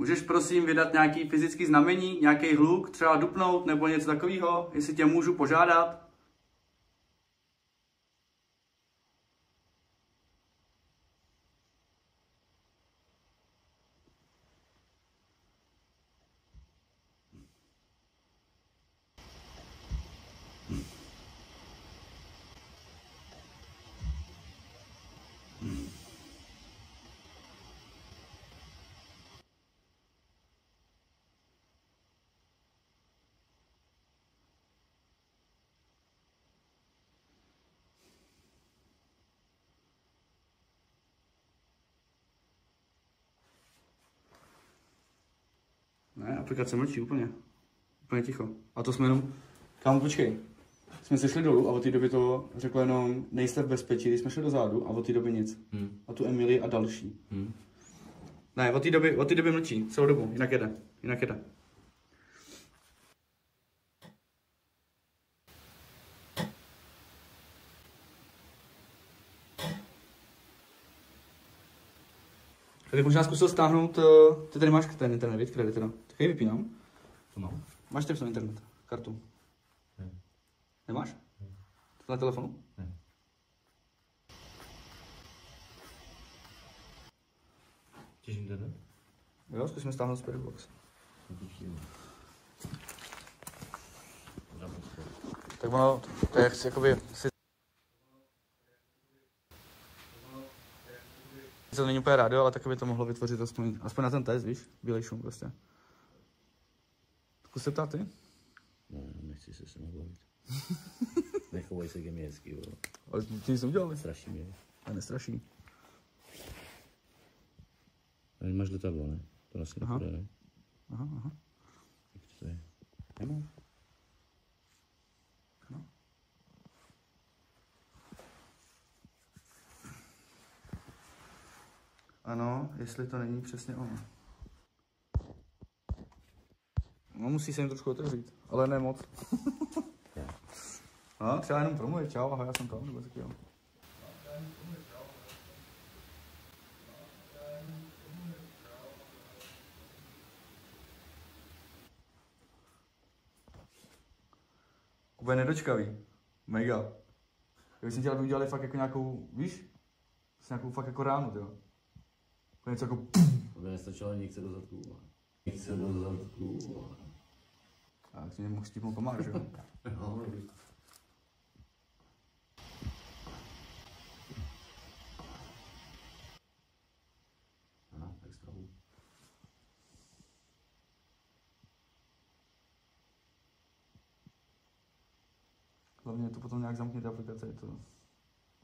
Můžeš prosím vydat nějaký fyzický znamení, nějaký hluk, třeba dupnout nebo něco takového, jestli tě můžu požádat? Ne, aplikace mlčí úplně. Úplně ticho. A to jsme jenom... Kámo, počkej. Jsme se šli dolů a od té doby to řeklo jenom nejste v bezpečí, když jsme šli dozadu a od té doby nic. A tu Emily a další. Ne, od té doby mlčí, celou dobu, jinak jede. Jinak jede. Tak bych možná zkusil stáhnout, ty tady máš ten internet, víc kredit teda. Tak jej vypínám. To mám. Máš ten internet, kartu? Ne. Nemáš? To na telefonu? Ne. Těž internet? Jo, zkusíme stáhnout Spiritbox. Tak ono, to je jakoby... To není úplně rádio, ale taky by to mohlo vytvořit aspoň na ten test, víš? Bílej šum prostě. Zkus se ptát ty? No, nechci se mnou bavit. Nechovej se ke mně hezky, jo. Ale ty nic neudělali. Straší mě. A nestraší. Ale máš letadlo, ne? To asi nepůjde, ne? Aha. Jak to je? Nemám. No. Ano, jestli to není přesně ono. No, musí se jim trošku otevřít, ale ne moc. No, třeba jenom promluvit, čau, ahoj, já jsem tam, nebo taky jo. Kuba je nedočkavý. Mega. Já bych si chtěl, aby udělali fakt jako nějakou, víš? Nějakou fakt jako ránu, jo. Něco jako To by nestačilo někde do zadku. Někde do zadku. A tak si mě mohl štípnout komár, že jo? No, tak strahu. Hlavně to potom nějak zamkněte aplikace, je to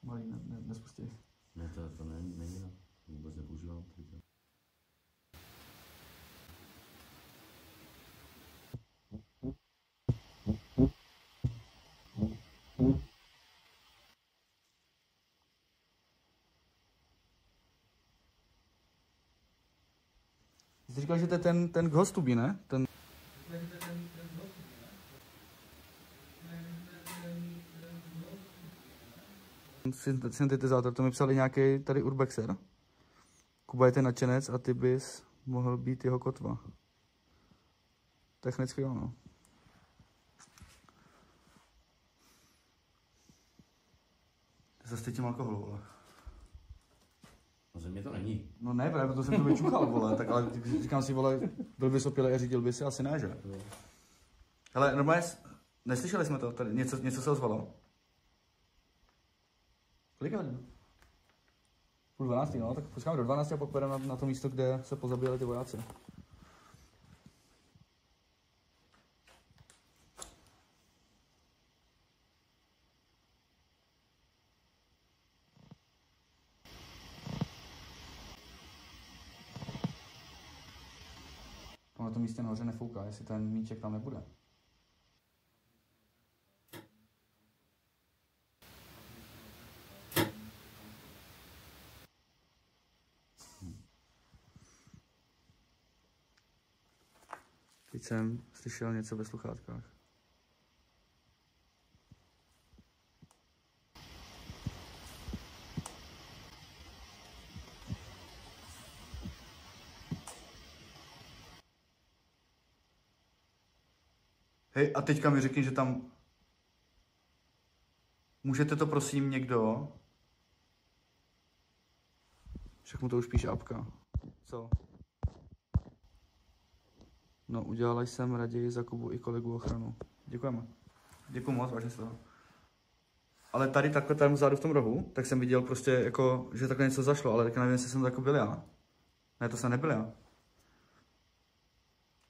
malý, nespustí. Ne, to není na. Vůbec nepoužívám. Jsi říkal, že to je ten ghost tubí, ne? Ten... Syntetizátor, to mi psali nějaký tady urbexer. Kuba je ten nadšenec a ty bys mohl být jeho kotva. Technicky jo, no. Zase cítím alkoholu, vole. No země to není. No ne, právě to jsem to vyčuchal, vole, tak ale říkám si, vole, byl bys opilý a řídil bys si, asi ne, že? Ale normálně, neslyšeli jsme to tady, něco se ozvalo. Kolik hodin? 11:30, no, tak počkáme do 12 a pak půjdeme na to místo, kde se pozabíjeli ty vojáci. Na tom místě nahoře nefouká, jestli ten míček tam nebude. Teď jsem slyšel něco ve sluchátkách. Hej, a teďka mi řekni, že tam... Můžete to prosím někdo? Však mu to už píše apka. Co? No, udělala jsem raději za Kubu i kolegu ochranu. Děkujeme. Děkuji moc, vážně z toho. Ale tady takhle tam vzadu v tom rohu, tak jsem viděl prostě jako, že takhle něco zašlo, ale tak nevím, jestli jsem to jako byl já. Ne, to jsem nebyl já.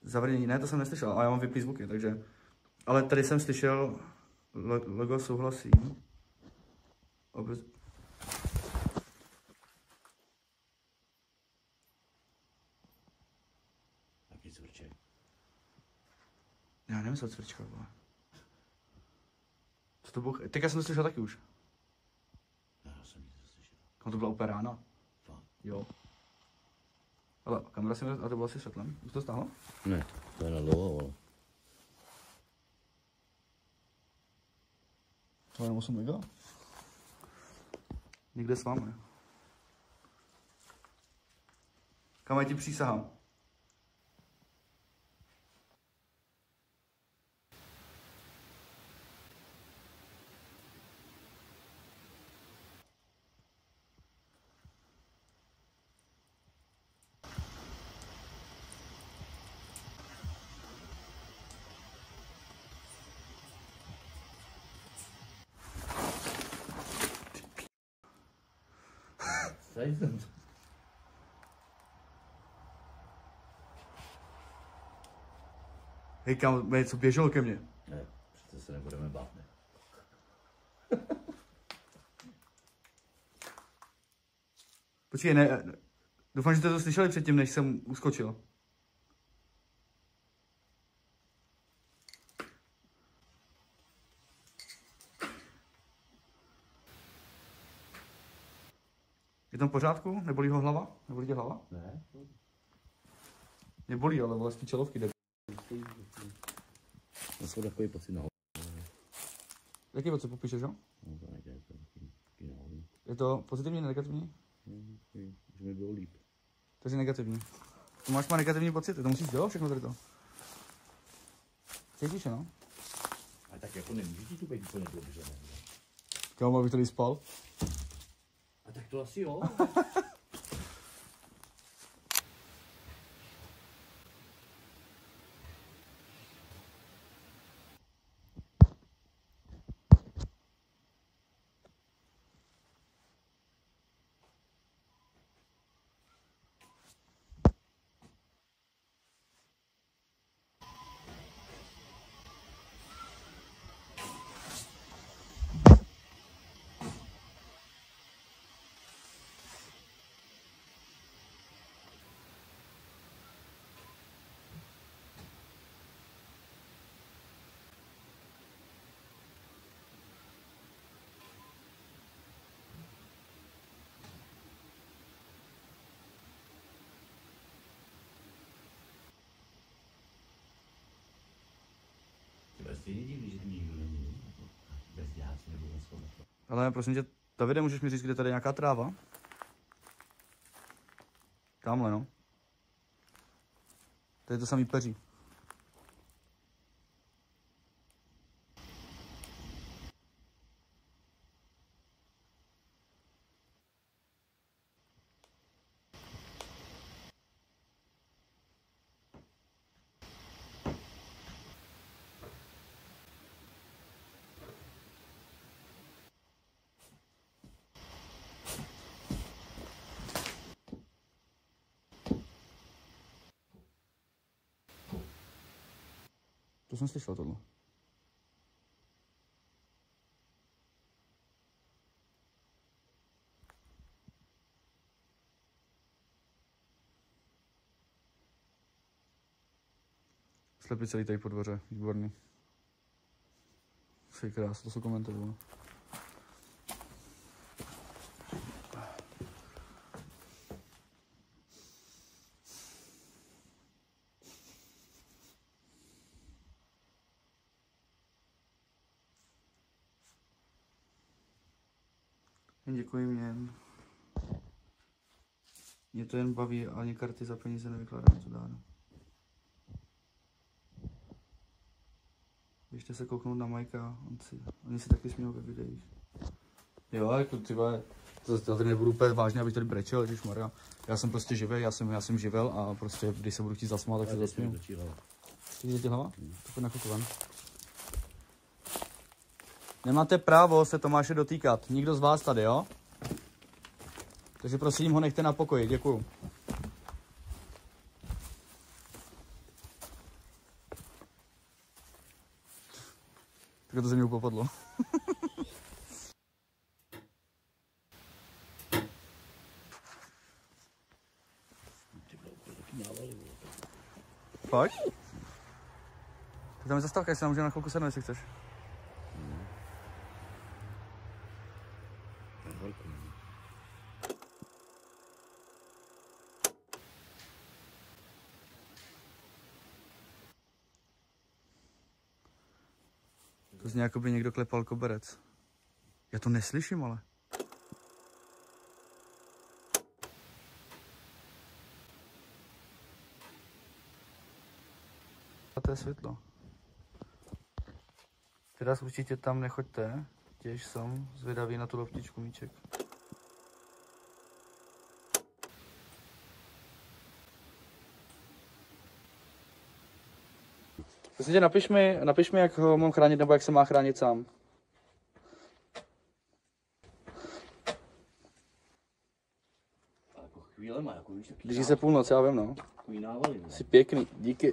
Zavrnění, ne, to jsem neslyšel, ale já mám vyplý zvuky, takže... Ale tady jsem slyšel logo souhlasím. Taky cvrček. Já nevím, co cvrčka byla. Co to bylo? Teďka jsem to slyšel taky už. Já jsem nic neslyšel. To byla úplně rána. Fakt. Jo. Ale kamera si mi... A to bylo asi světlem. Už to stáhlo? Ne, to je na dlouho, ale... To jenom 8 mega? Někde s vámi. Kam já ti přísahám? Tady jsem to. Hej, kam, něco běželo ke mně. Ne, přece se nebudeme bát, ne? Počkej, ne, doufám, že jste to slyšeli předtím, než jsem uskočil. Je tam v pořádku? Nebolí ho hlava? Nebolí tě hlava? Ne? Mě bolí, ale vlastně čelovky jde. Já jsem takový pocit na Jaký pocit popíšeš, jo? No to nejde, to je taky nahoru. Je to pozitivní, negativní? Že mi bylo líp. Takže negativní. To máš má negativní pocity, to musíš dělat všechno tady to. Cítíš, no? A tak jako nemůže ti to být úplně dobře, ne? Kámo, abych tady spal. A tak to asi jo. Třeba stejně divný, že tu nikdo není. Bezděláci nebo něco. Ale prosím tě, Davide, můžeš mi říct, kde tady je nějaká tráva? Tamhle, no. Tady je to samý peří. To jsem slyšel tohle. Slepice lítají po dvoře, výborný. Jsi krás, to jsou komenty, vole. Děkuji mě to jen baví, ani karty za peníze nevykládám, co dáno. Běžte se kouknout na Majka, oni si taky smějou ve videích. Jo, jako třeba, to tady nebudu úplně vážně, abych tady brečel, ježišmarja. Já jsem prostě živej, já jsem živel a prostě, když se budu chtít zasmát, tak se zasměju. Jde ti hlava? To pojď nakukovat. Nemáte právo se Tomáše dotýkat, nikdo z vás tady, jo? Takže prosím ho nechte na pokoji, děkuju. Tak to ze mě popadlo. Pojď. Tak tam je zastavka, jestli nám můžeme na chvilku sednout, jestli chceš. To zní, jako by někdo klepal koberec. Já to neslyším, ale. A to je světlo. Teraz určitě tam nechoďte, těž jsem zvědavý na tu loptičku, míček. Prosím tě, napiš mi, jak ho mám chránit, nebo jak se má chránit sám. A jako chvílema, jako víš, taky Blíží se půlnoc, já vím, no. takový návaly, ne? Jsi pěkný, díky.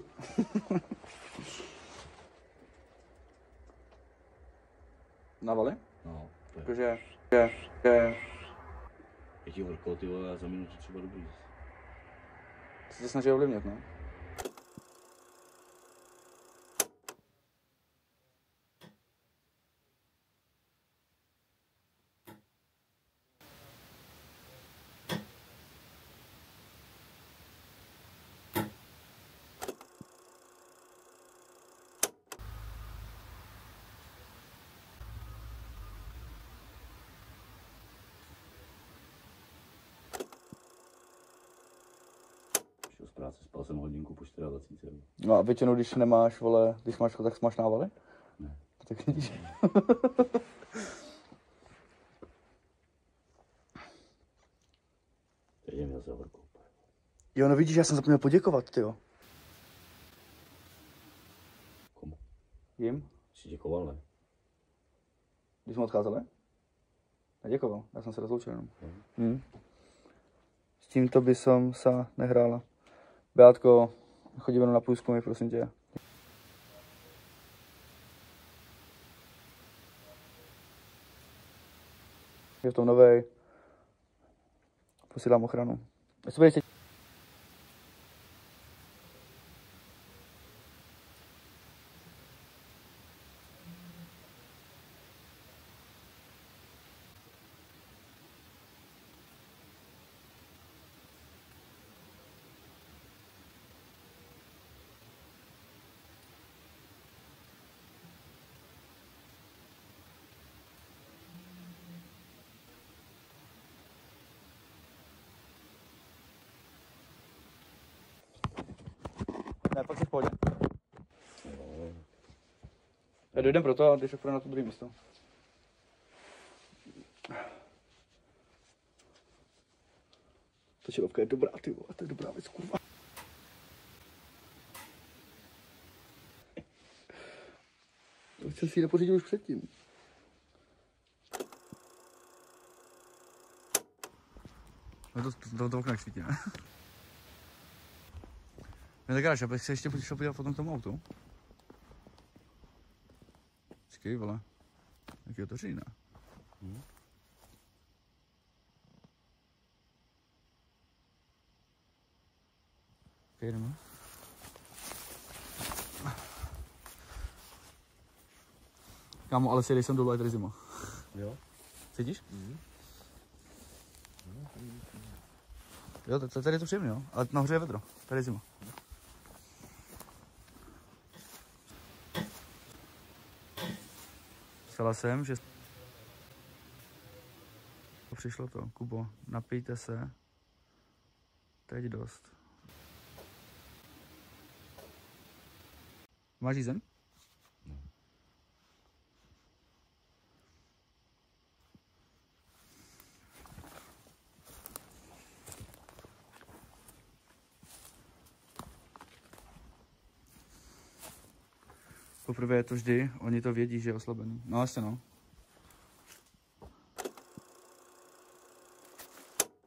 Navaly? No, to je. Jakože, Je ti horko, ty vole, a za minutu třeba dobrý. se tě snaží ovlivnit, no. Šel z práce, spal jsem hodinku po 24. No a většinou, když nemáš, vole, když máš, tak máš návaly? Ne. Tak vidíš. Teď je mi zase horko. Jo, no vidíš, já jsem zapomněl poděkovat, tyjo. Komu? Jim? Jsi děkoval, ne? Když jsme odcházeli? Neděkoval, já jsem se rozloučil jenom. S tímto by som sa nehrála. Beátko, chodíme na průzkumy, prosím tě. Je v tom novej. Posílám ochranu. Jestli budeš Ne, pak si v pohodě. Já dojdem pro to a když půjde na to druhé místo. Ta čilovka je dobrá, ty vole, to je dobrá věc, kurva. To jsem si ji nepořídil už předtím. No to okno jak svítí, ne? Ne, tak až, abych se ještě šel podívat potom k tomu autu. Počkej, vole. Jak je to října? Okay, jdeme. Kámo, ale sjedej jsem dolů, je tady zima. Jo? Cítíš? Jo, tady je to příjemné, jo? Ale nahoře je vedro, tady je zima. Psala jsem, že přišlo to. Kubo, napijte se. Teď dost. Máš jízen? Poprvé je to vždy, oni to vědí, že je oslabený. No jasně no.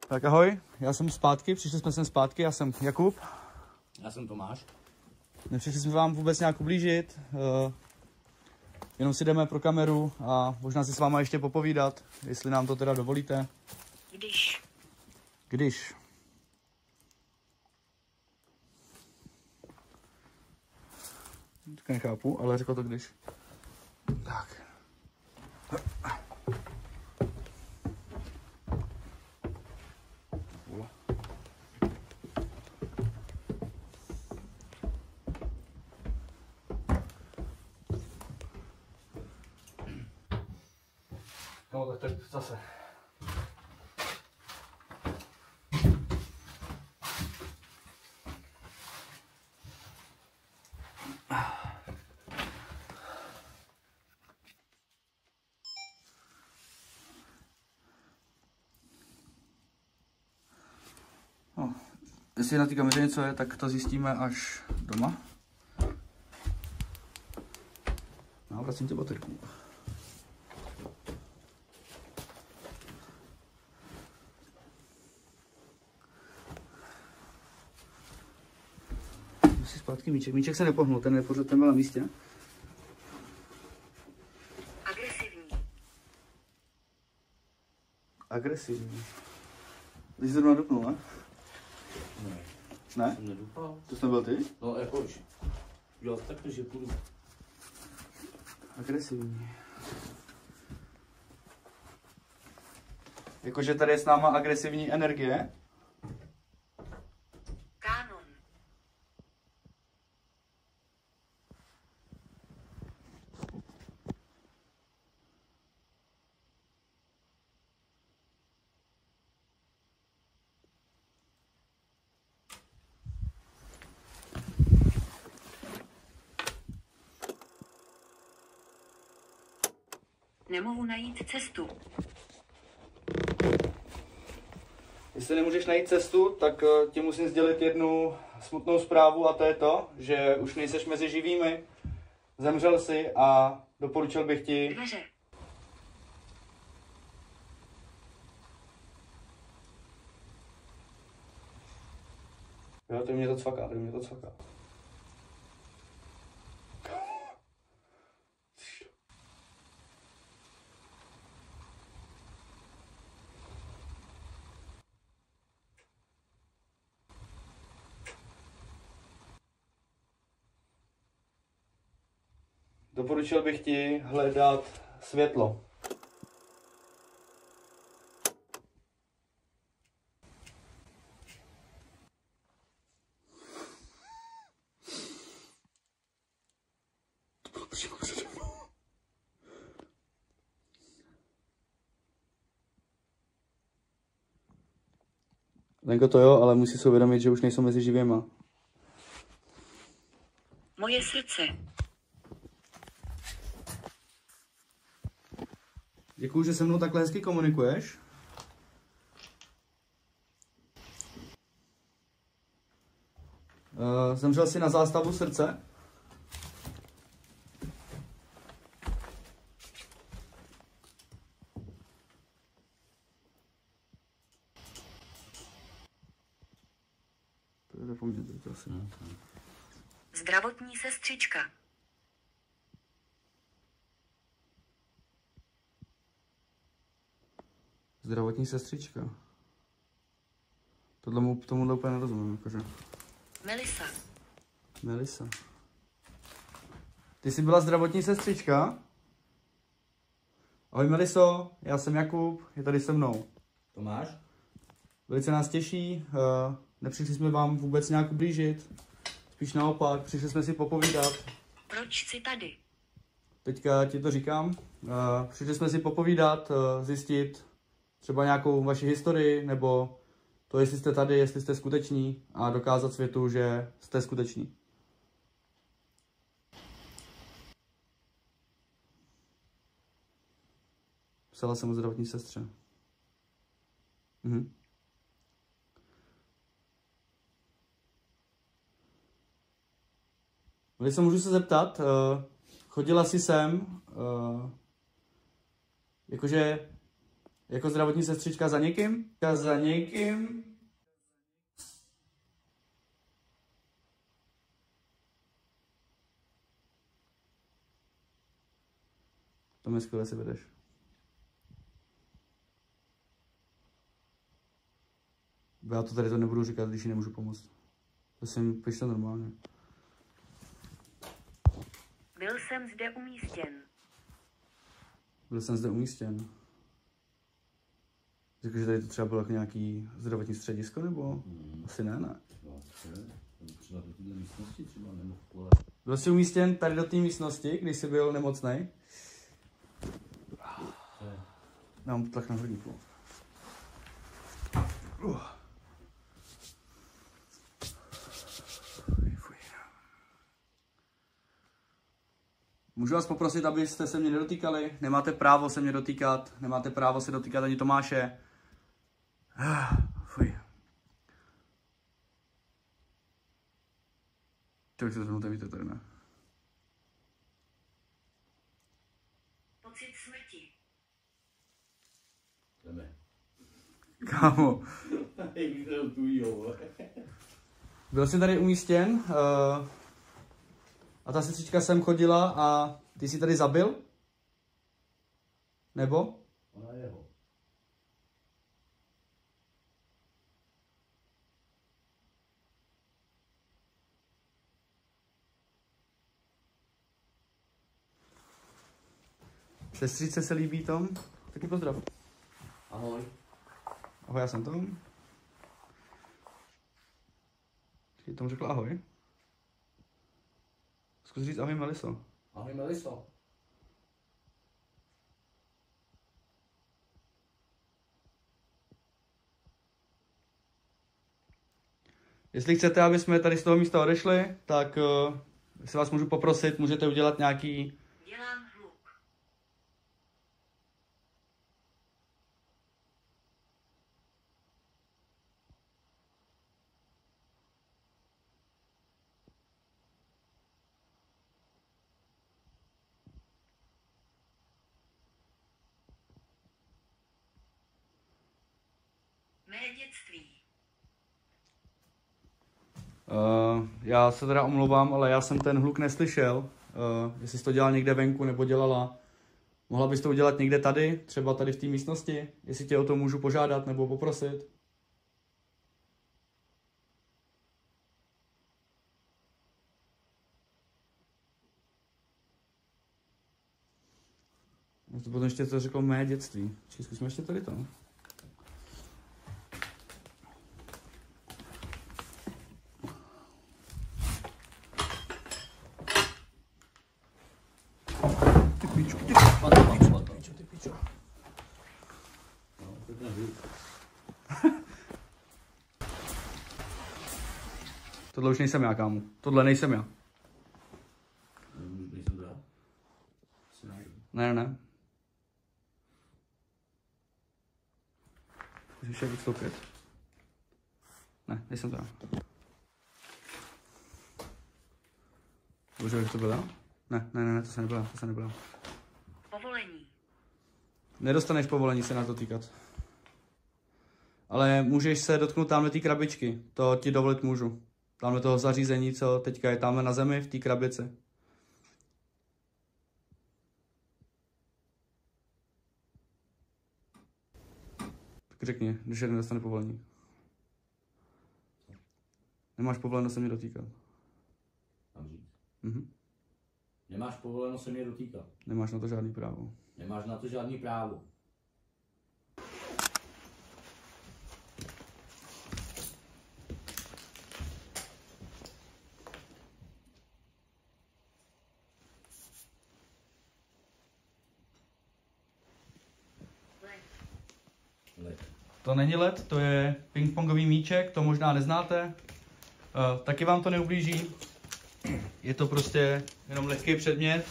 Tak ahoj, já jsem zpátky, přišli jsme sem zpátky, já jsem Jakub. Já jsem Tomáš. Nepřišli jsme vám vůbec nějak ublížit, jenom si jdeme pro kameru a možná si s váma ještě popovídat, jestli nám to teda dovolíte. Když. Tak nechápu, ale řekl to když. Tak. No tak zase. No, jestli na té kameře něco je, tak to zjistíme až doma. No, vracím tě baterku. Zpátky míček. Míček se nepohnul, ten nepořád, ten byl na místě. Agresivní. Ty jsi zrovna dupnul, ne? Ne. Ne? Jsem nedupal. To jsi nebyl ty? No jakož. Jo, tak že půjdu. Agresivní. Jakože tady je s náma agresivní energie. Kánon. Nemohu najít cestu. Jestli nemůžeš najít cestu, tak ti musím sdělit jednu smutnou zprávu a to je to, že už nejseš mezi živými, zemřel jsi a doporučil bych ti... Dveře. Jo, to mě to cvaká, Doporučil bych ti hledat světlo. Lenko, to jo, ale musí si uvědomit, že už nejsou mezi živýma. Moje srdce. Děkuju, že se mnou takhle hezky komunikuješ. Zemřel jsi na zástavu srdce. Zdravotní sestřička. Zdravotní sestřička. Tomuhle úplně nerozumím, jakože. Melisa. Melisa. Ty jsi byla zdravotní sestřička? Ahoj Meliso, já jsem Jakub, je tady se mnou. Tomáš? Velice nás těší, nepřišli jsme vám vůbec nějak ublížit, spíš naopak, přišli jsme si popovídat. Proč jsi tady? Teďka ti to říkám, přišli jsme si popovídat, zjistit třeba nějakou vaši historii, nebo to, jestli jste tady, jestli jste skuteční a dokázat světu, že jste skuteční. Psala jsem o zdravotní sestře. Mhm. Když se můžu se zeptat, chodila si sem, jakože, jako zdravotní sestřička za někým? Za někým? To mi skvěle si vedeš. Já to tady to nebudu říkat, když jí nemůžu pomoct. To si mi pište normálně. Byl jsem zde umístěn. Byl jsem zde umístěn. Řekl, že tady to třeba bylo jako nějaký zdravotní středisko, nebo? Asi ne. Třeba do této místnosti, třeba nemohl kole. Byl jsi umístěn tady do té místnosti, když jsi byl nemocnej? Mám tlak na hrudníku. Můžu vás poprosit, abyste se mě nedotýkali? Nemáte právo se mě dotýkat, nemáte právo se dotýkat ani Tomáše. Fuj. Člověk se zrovna víte tady, ne? Pocit smrti. Jdeme. Kámo. Byl jsi tady umístěn a ta sestřička sem chodila a ty jsi tady zabil? Nebo? Ona jeho. Sestřičce se líbí Tom? Taky pozdrav. Ahoj. Ahoj, já jsem Tom. Ty Tom řekl ahoj. Zkus říct ahoj Meliso. Ahoj Meliso. Jestli chcete, aby jsme tady z toho místa odešli, tak jestli vás můžu poprosit, můžete udělat nějaký... Dělám hluk. Mé dětství. Já se teda omlouvám, ale já jsem ten hluk neslyšel. Jestli jsi to dělal někde venku nebo dělala. Mohla bys to udělat někde tady, třeba tady v té místnosti? Jestli tě o to můžu požádat nebo poprosit? To potom ještě to řeklo mé dětství. Zkusíme ještě tady to. Ty pičo. Tohle už nejsem já, kámo. Tohle nejsem já. Nejsem to já? Ne. Můžeš jak vystoupit? Ne, nejsem to já. Bože, jak to byla? Ne, to se nebyla. Povolení. Nedostaneš povolení se nás dotýkat. Ale můžeš se dotknout tamhle té krabičky. To ti dovolit můžu. Tamhle toho zařízení, co teďka je tamhle na zemi, v té krabici. Tak řekni, když jeden dostane povolení. Nemáš povoleno se mě dotýkat. Mám říct? Mhm. Nemáš povoleno se mě dotýkat. Nemáš na to žádný právo. Nemáš na to žádný právo. Led. To není led, to je pingpongový míček, to možná neznáte. Taky vám to neublíží. Je to prostě jenom lehký předmět,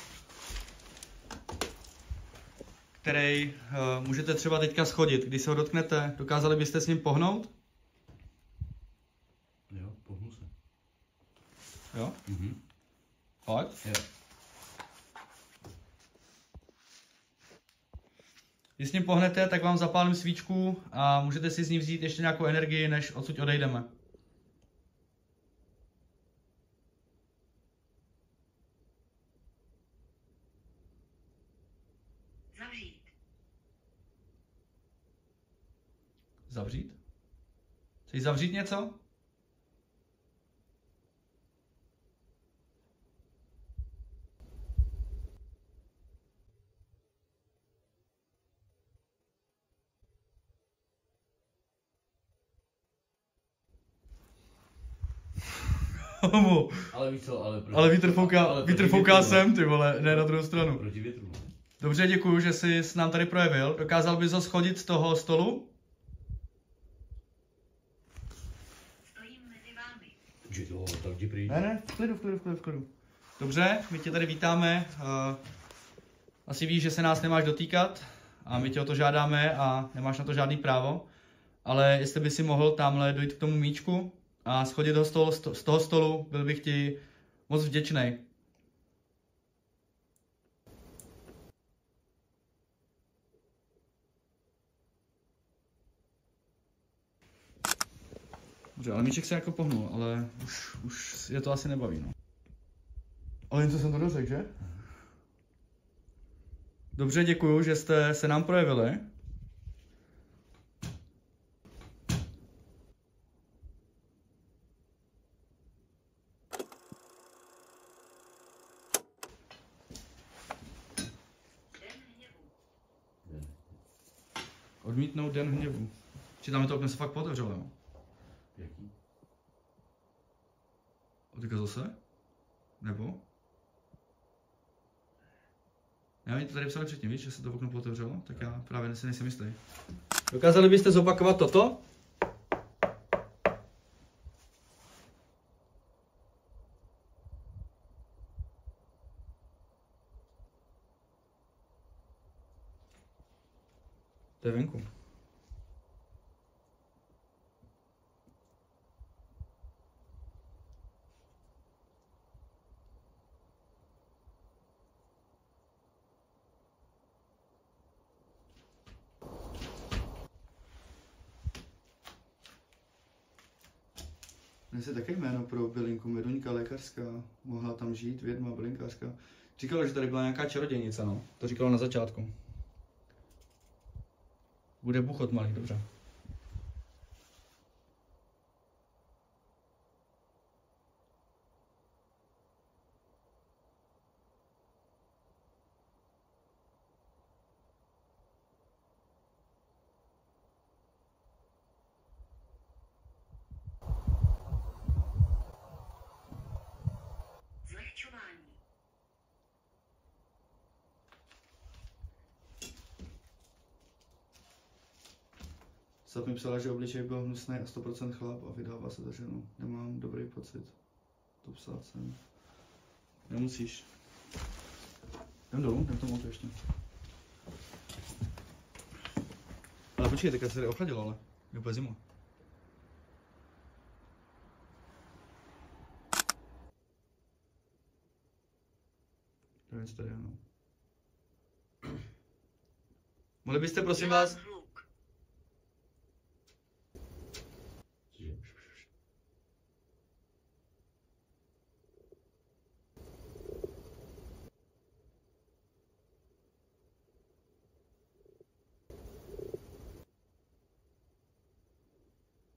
který můžete třeba teďka schodit. Když se ho dotknete, dokázali byste s ním pohnout? Jo, pohnu se. Jo? Mhm. Fakt? Jo. Když s ním pohnete, tak vám zapálím svíčku a můžete si z ní vzít ještě nějakou energii, než odsud odejdeme. Zavřít. Zavřít? Chceš zavřít něco? Ale víš co, Ale vítr fouká sem, ty vole, ne na druhou stranu. Proti větru. No. Dobře, děkuju, že jsi s nám tady projevil. Dokázal bys ho schodit z toho stolu? Stojím mezi vámi. Že jo, tak jdi pryč. Ne, v klidu. Dobře, my tě tady vítáme. Asi víš, že se nás nemáš dotýkat a my tě o to žádáme a nemáš na to žádný právo. Ale jestli by si mohl tamhle dojít k tomu míčku a schodit ho z toho stolu, byl bych ti moc vděčný. Dobře, ale míček se jako pohnul, ale už je to asi nebaví, no. Ale něco jsem to dořekl, že? Dobře, děkuju, že jste se nám projevili. Den hněvu. Odmítnout den hněvu. Či tam je to okno se fakt potevřelo, jo? Jaký? A teďka zase? Nebo? Já mi to tady psali předtím, víš, že se to okno potevřelo, tak já právě si nejsem jistý. Dokázali byste zopakovat toto? To je venku. Dnes je také jméno pro bylinku, Meduňka lékařská, mohla tam žít, vědma, bylinkářka. Říkala, že tady byla nějaká čarodějnice, no. To říkala na začátku. Bude buchot malý, dobře. Zlehčování. Sap mi psala, že obličej byl hnusný a 100% chlap a vydává se za ženu. Nemám dobrý pocit. To psal jsem. Nemusíš. Jdem dolů, jdem tomu ještě. Ale počkej, teďka se tady ochladilo, ale je úplně zima. To je tady, ano. Mohli byste prosím vás... Dělám hluk. Cože?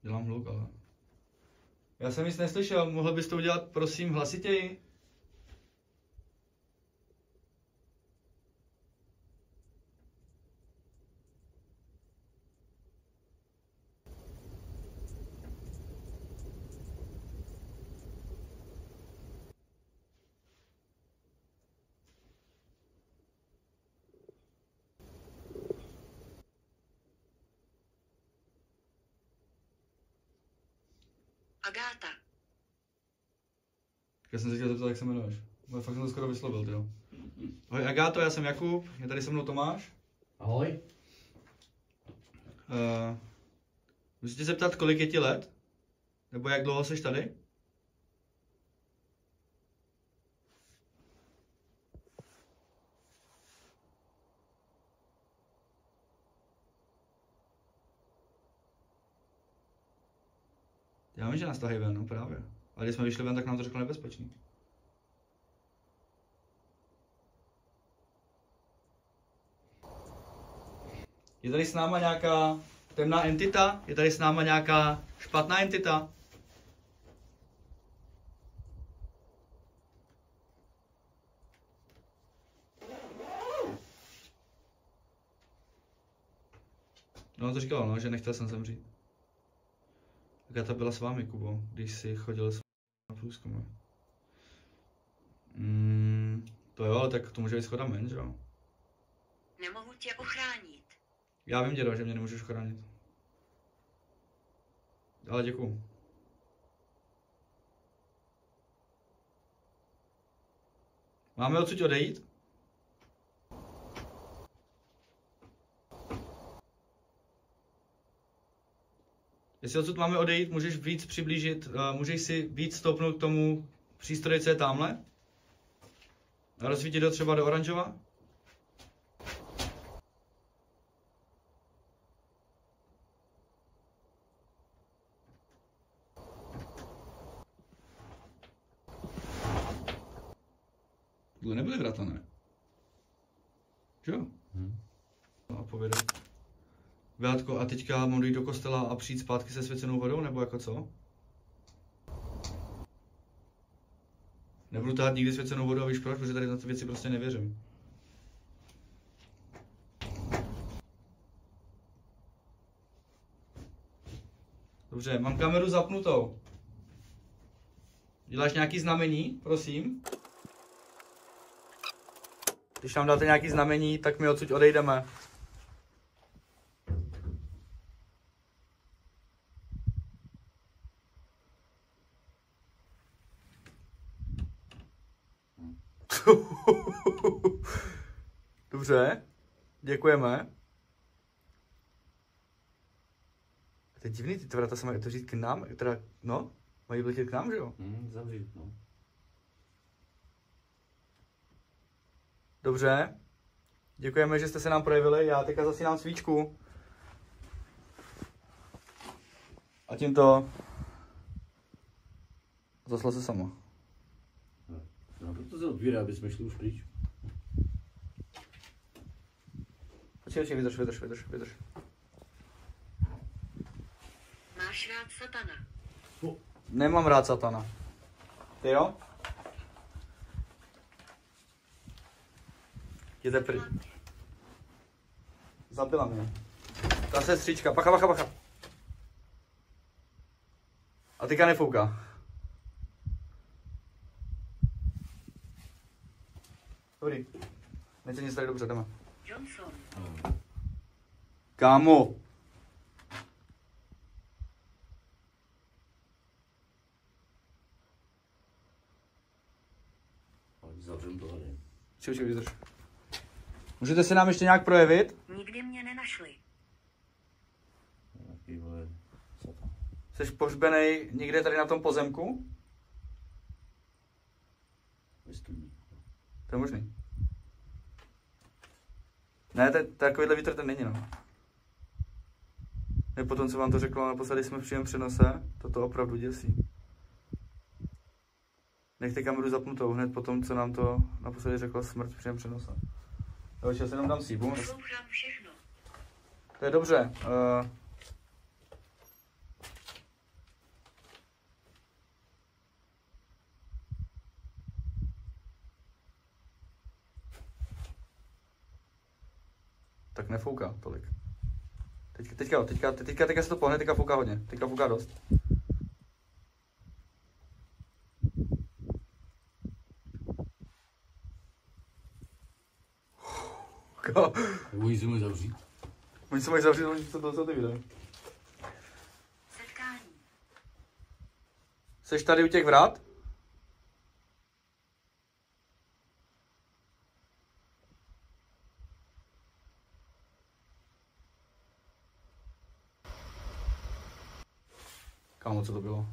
Dělám hluk, ale... Já jsem nic neslyšel, mohl byste to udělat prosím hlasitěji? Agáta. Já jsem se chtěl zeptat, jak se jmenuješ. Ale fakt jsem to skoro vyslovil, jo. Ahoj Agáto, já jsem Jakub, je tady se mnou Tomáš. Ahoj. Musíte se zeptat, kolik je ti let? Nebo jak dlouho jsi tady? Já vím, že nás tahají ven, no právě. Ale když jsme vyšli ven, tak nám to řeklo nebezpečný. Je tady s náma nějaká temná entita? Je tady s náma nějaká špatná entita? No, on to říkal, no, že nechtěl jsem zemřít. Agata byla s vámi, Kubo, když jsi chodil na průzkumy. To jo, ale tak to může být schoda men, že jo? Nemohu tě ochránit. Já vím, dědo, že mě nemůžeš chránit. Ale děkuju. Máme odsud odejít? Jestli odsud máme odejít, můžeš víc přiblížit, můžeš si víc stoupnout k tomu přístroji, co je tamhle? A rozsvítit ho třeba do oranžova? Tohle nebyly vrata, ne? Jo? A povědej. Beátko, a teďka mám dojít do kostela a přijít zpátky se svěcenou vodou, nebo jako co? Nebudu tahat nikdy svěcenou vodu a víš proč, protože tady na ty věci prostě nevěřím. Dobře, mám kameru zapnutou. Děláš nějaký znamení, prosím? Když nám dáte nějaký znamení, tak my odsud odejdeme. Dobře, děkujeme. To je divný, ty vrata se mají otevřít k nám, teda, no, mají vletět k nám, že jo? Zavřít, no. Dobře, děkujeme, že jste se nám projevili, já teďka zasínám svíčku. A tímto zasla se sama. No, proto se otvírá, aby jsme šli už pryč. Počkej, vydrž. Máš rád satana. Nemám rád satana. Ty jo? Jděte pryč. Zabila mě. Ta sestřička, bacha. A teďka nefouká. Dobrý. Nechce nic tady dobře, jdeme. Johnson. Kámo. Zavřem to tady. Počkej, vydrž. Můžete se nám ještě nějak projevit? Nikdy mě nenašli. Jaký vole, satan. Jsi pohřbenej někde tady na tom pozemku? Ve studni. To je možný. Ne, takovýhle vítr ten není, no. Ne, potom, co vám to řeklo, naposledy jsme v přímém přenose, toto opravdu děsí. Nechte kameru zapnutou hned potom, co nám to naposledy řekla smrt v přímém přenose. Já si jenom dám síbu. Poslouchám všechno. To je dobře. Tak nefouká tolik. Teďka se to pohne, teďka fouká hodně. Teďka fouká dost. Oni se mají zavřít. Oni se mají zavřít, oni se to otevírají. Setkání. Seš tady u těch vrat? Kámo, co to bylo?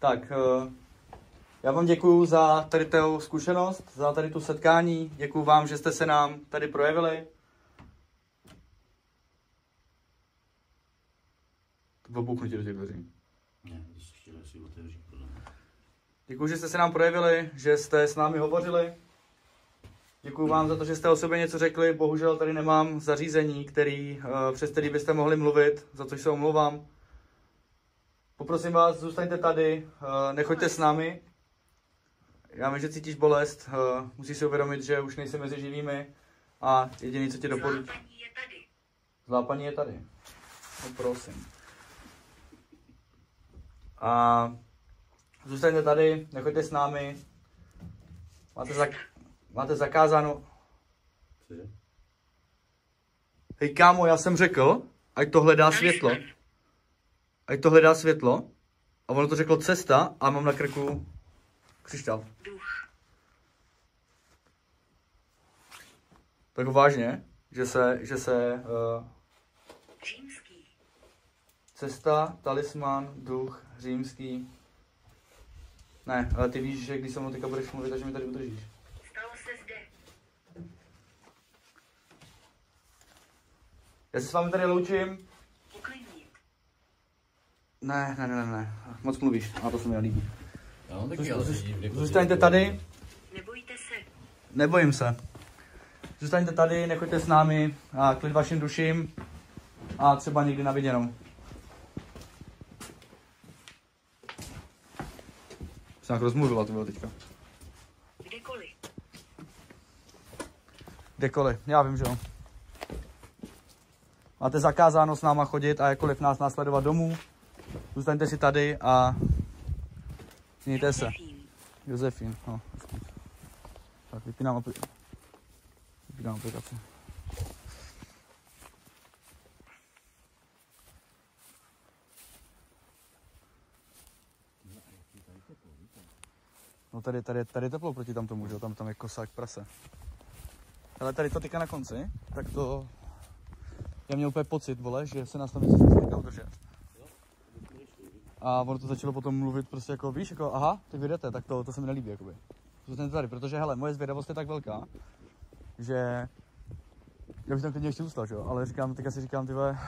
Tak, já vám děkuju za tady tu zkušenost, za tady tu setkání. Děkuju vám, že jste se nám tady projevili. To bylo bouchnutí do těch dveří. Ne, chtěl si otevřít podle mě. Děkuju, že jste se nám projevili, že jste s námi hovořili. Děkuju vám za to, že jste o sobě něco řekli. Bohužel tady nemám zařízení, přes který byste mohli mluvit, za což se omlouvám. Poprosím vás, zůstaňte tady, nechoďte s námi. Já vím, že cítíš bolest, musíš si uvědomit, že už nejsi mezi živými a jediný, co tě doporučí. Zlápaní je tady. Zlápaní je tady. No, prosím. A zůstaňte tady, nechoďte s námi. Máte zakázáno. Cože? Hej kámo, já jsem řekl, ať to hledá světlo. Ať to hledá světlo. A ono to řeklo cesta a mám na krku křišťál. Duch. Tak vážně, že se Římský. cesta, talisman, duch, římský. Ne, ale ty víš, že když se mnou teďka budeš mluvit, takže mi tady udržíš. Stalo se zde. Já se s vámi tady loučím. Uklidnit. Ne. Moc mluvíš, a to se mi nelíbí. Já mám taky ale Zůstaňte tady. Nebojte se. Nebojím se. Zůstaňte tady, nechoďte s námi a klid vašim duším a třeba někdy na viděnou. Jsi nějak rozmluvila, to bylo teďka. Kdekoliv. Kdekoliv, já vím, že jo. Máte zakázáno s náma chodit a jakkoliv nás následovat domů. Zůstaňte si tady a mějte se. Josefín, no. Tak vypínám aplikaci. No tady je teplo proti tamtomu, že jo, tam je kosák prase. Ale tady to teďka na konci, tak to... Já měl úplně pocit, vole, že se nás tam něco teďka udržet. A ono to začalo potom mluvit prostě jako, víš, jako, aha, ty vyjdete, tak to se mi nelíbí, jakoby. Zůstaňte tady, protože, hele, moje zvědavost je tak velká, že... Já bych tam klidně ještě zůstal, že jo, ale teďka si říkám, ty vole...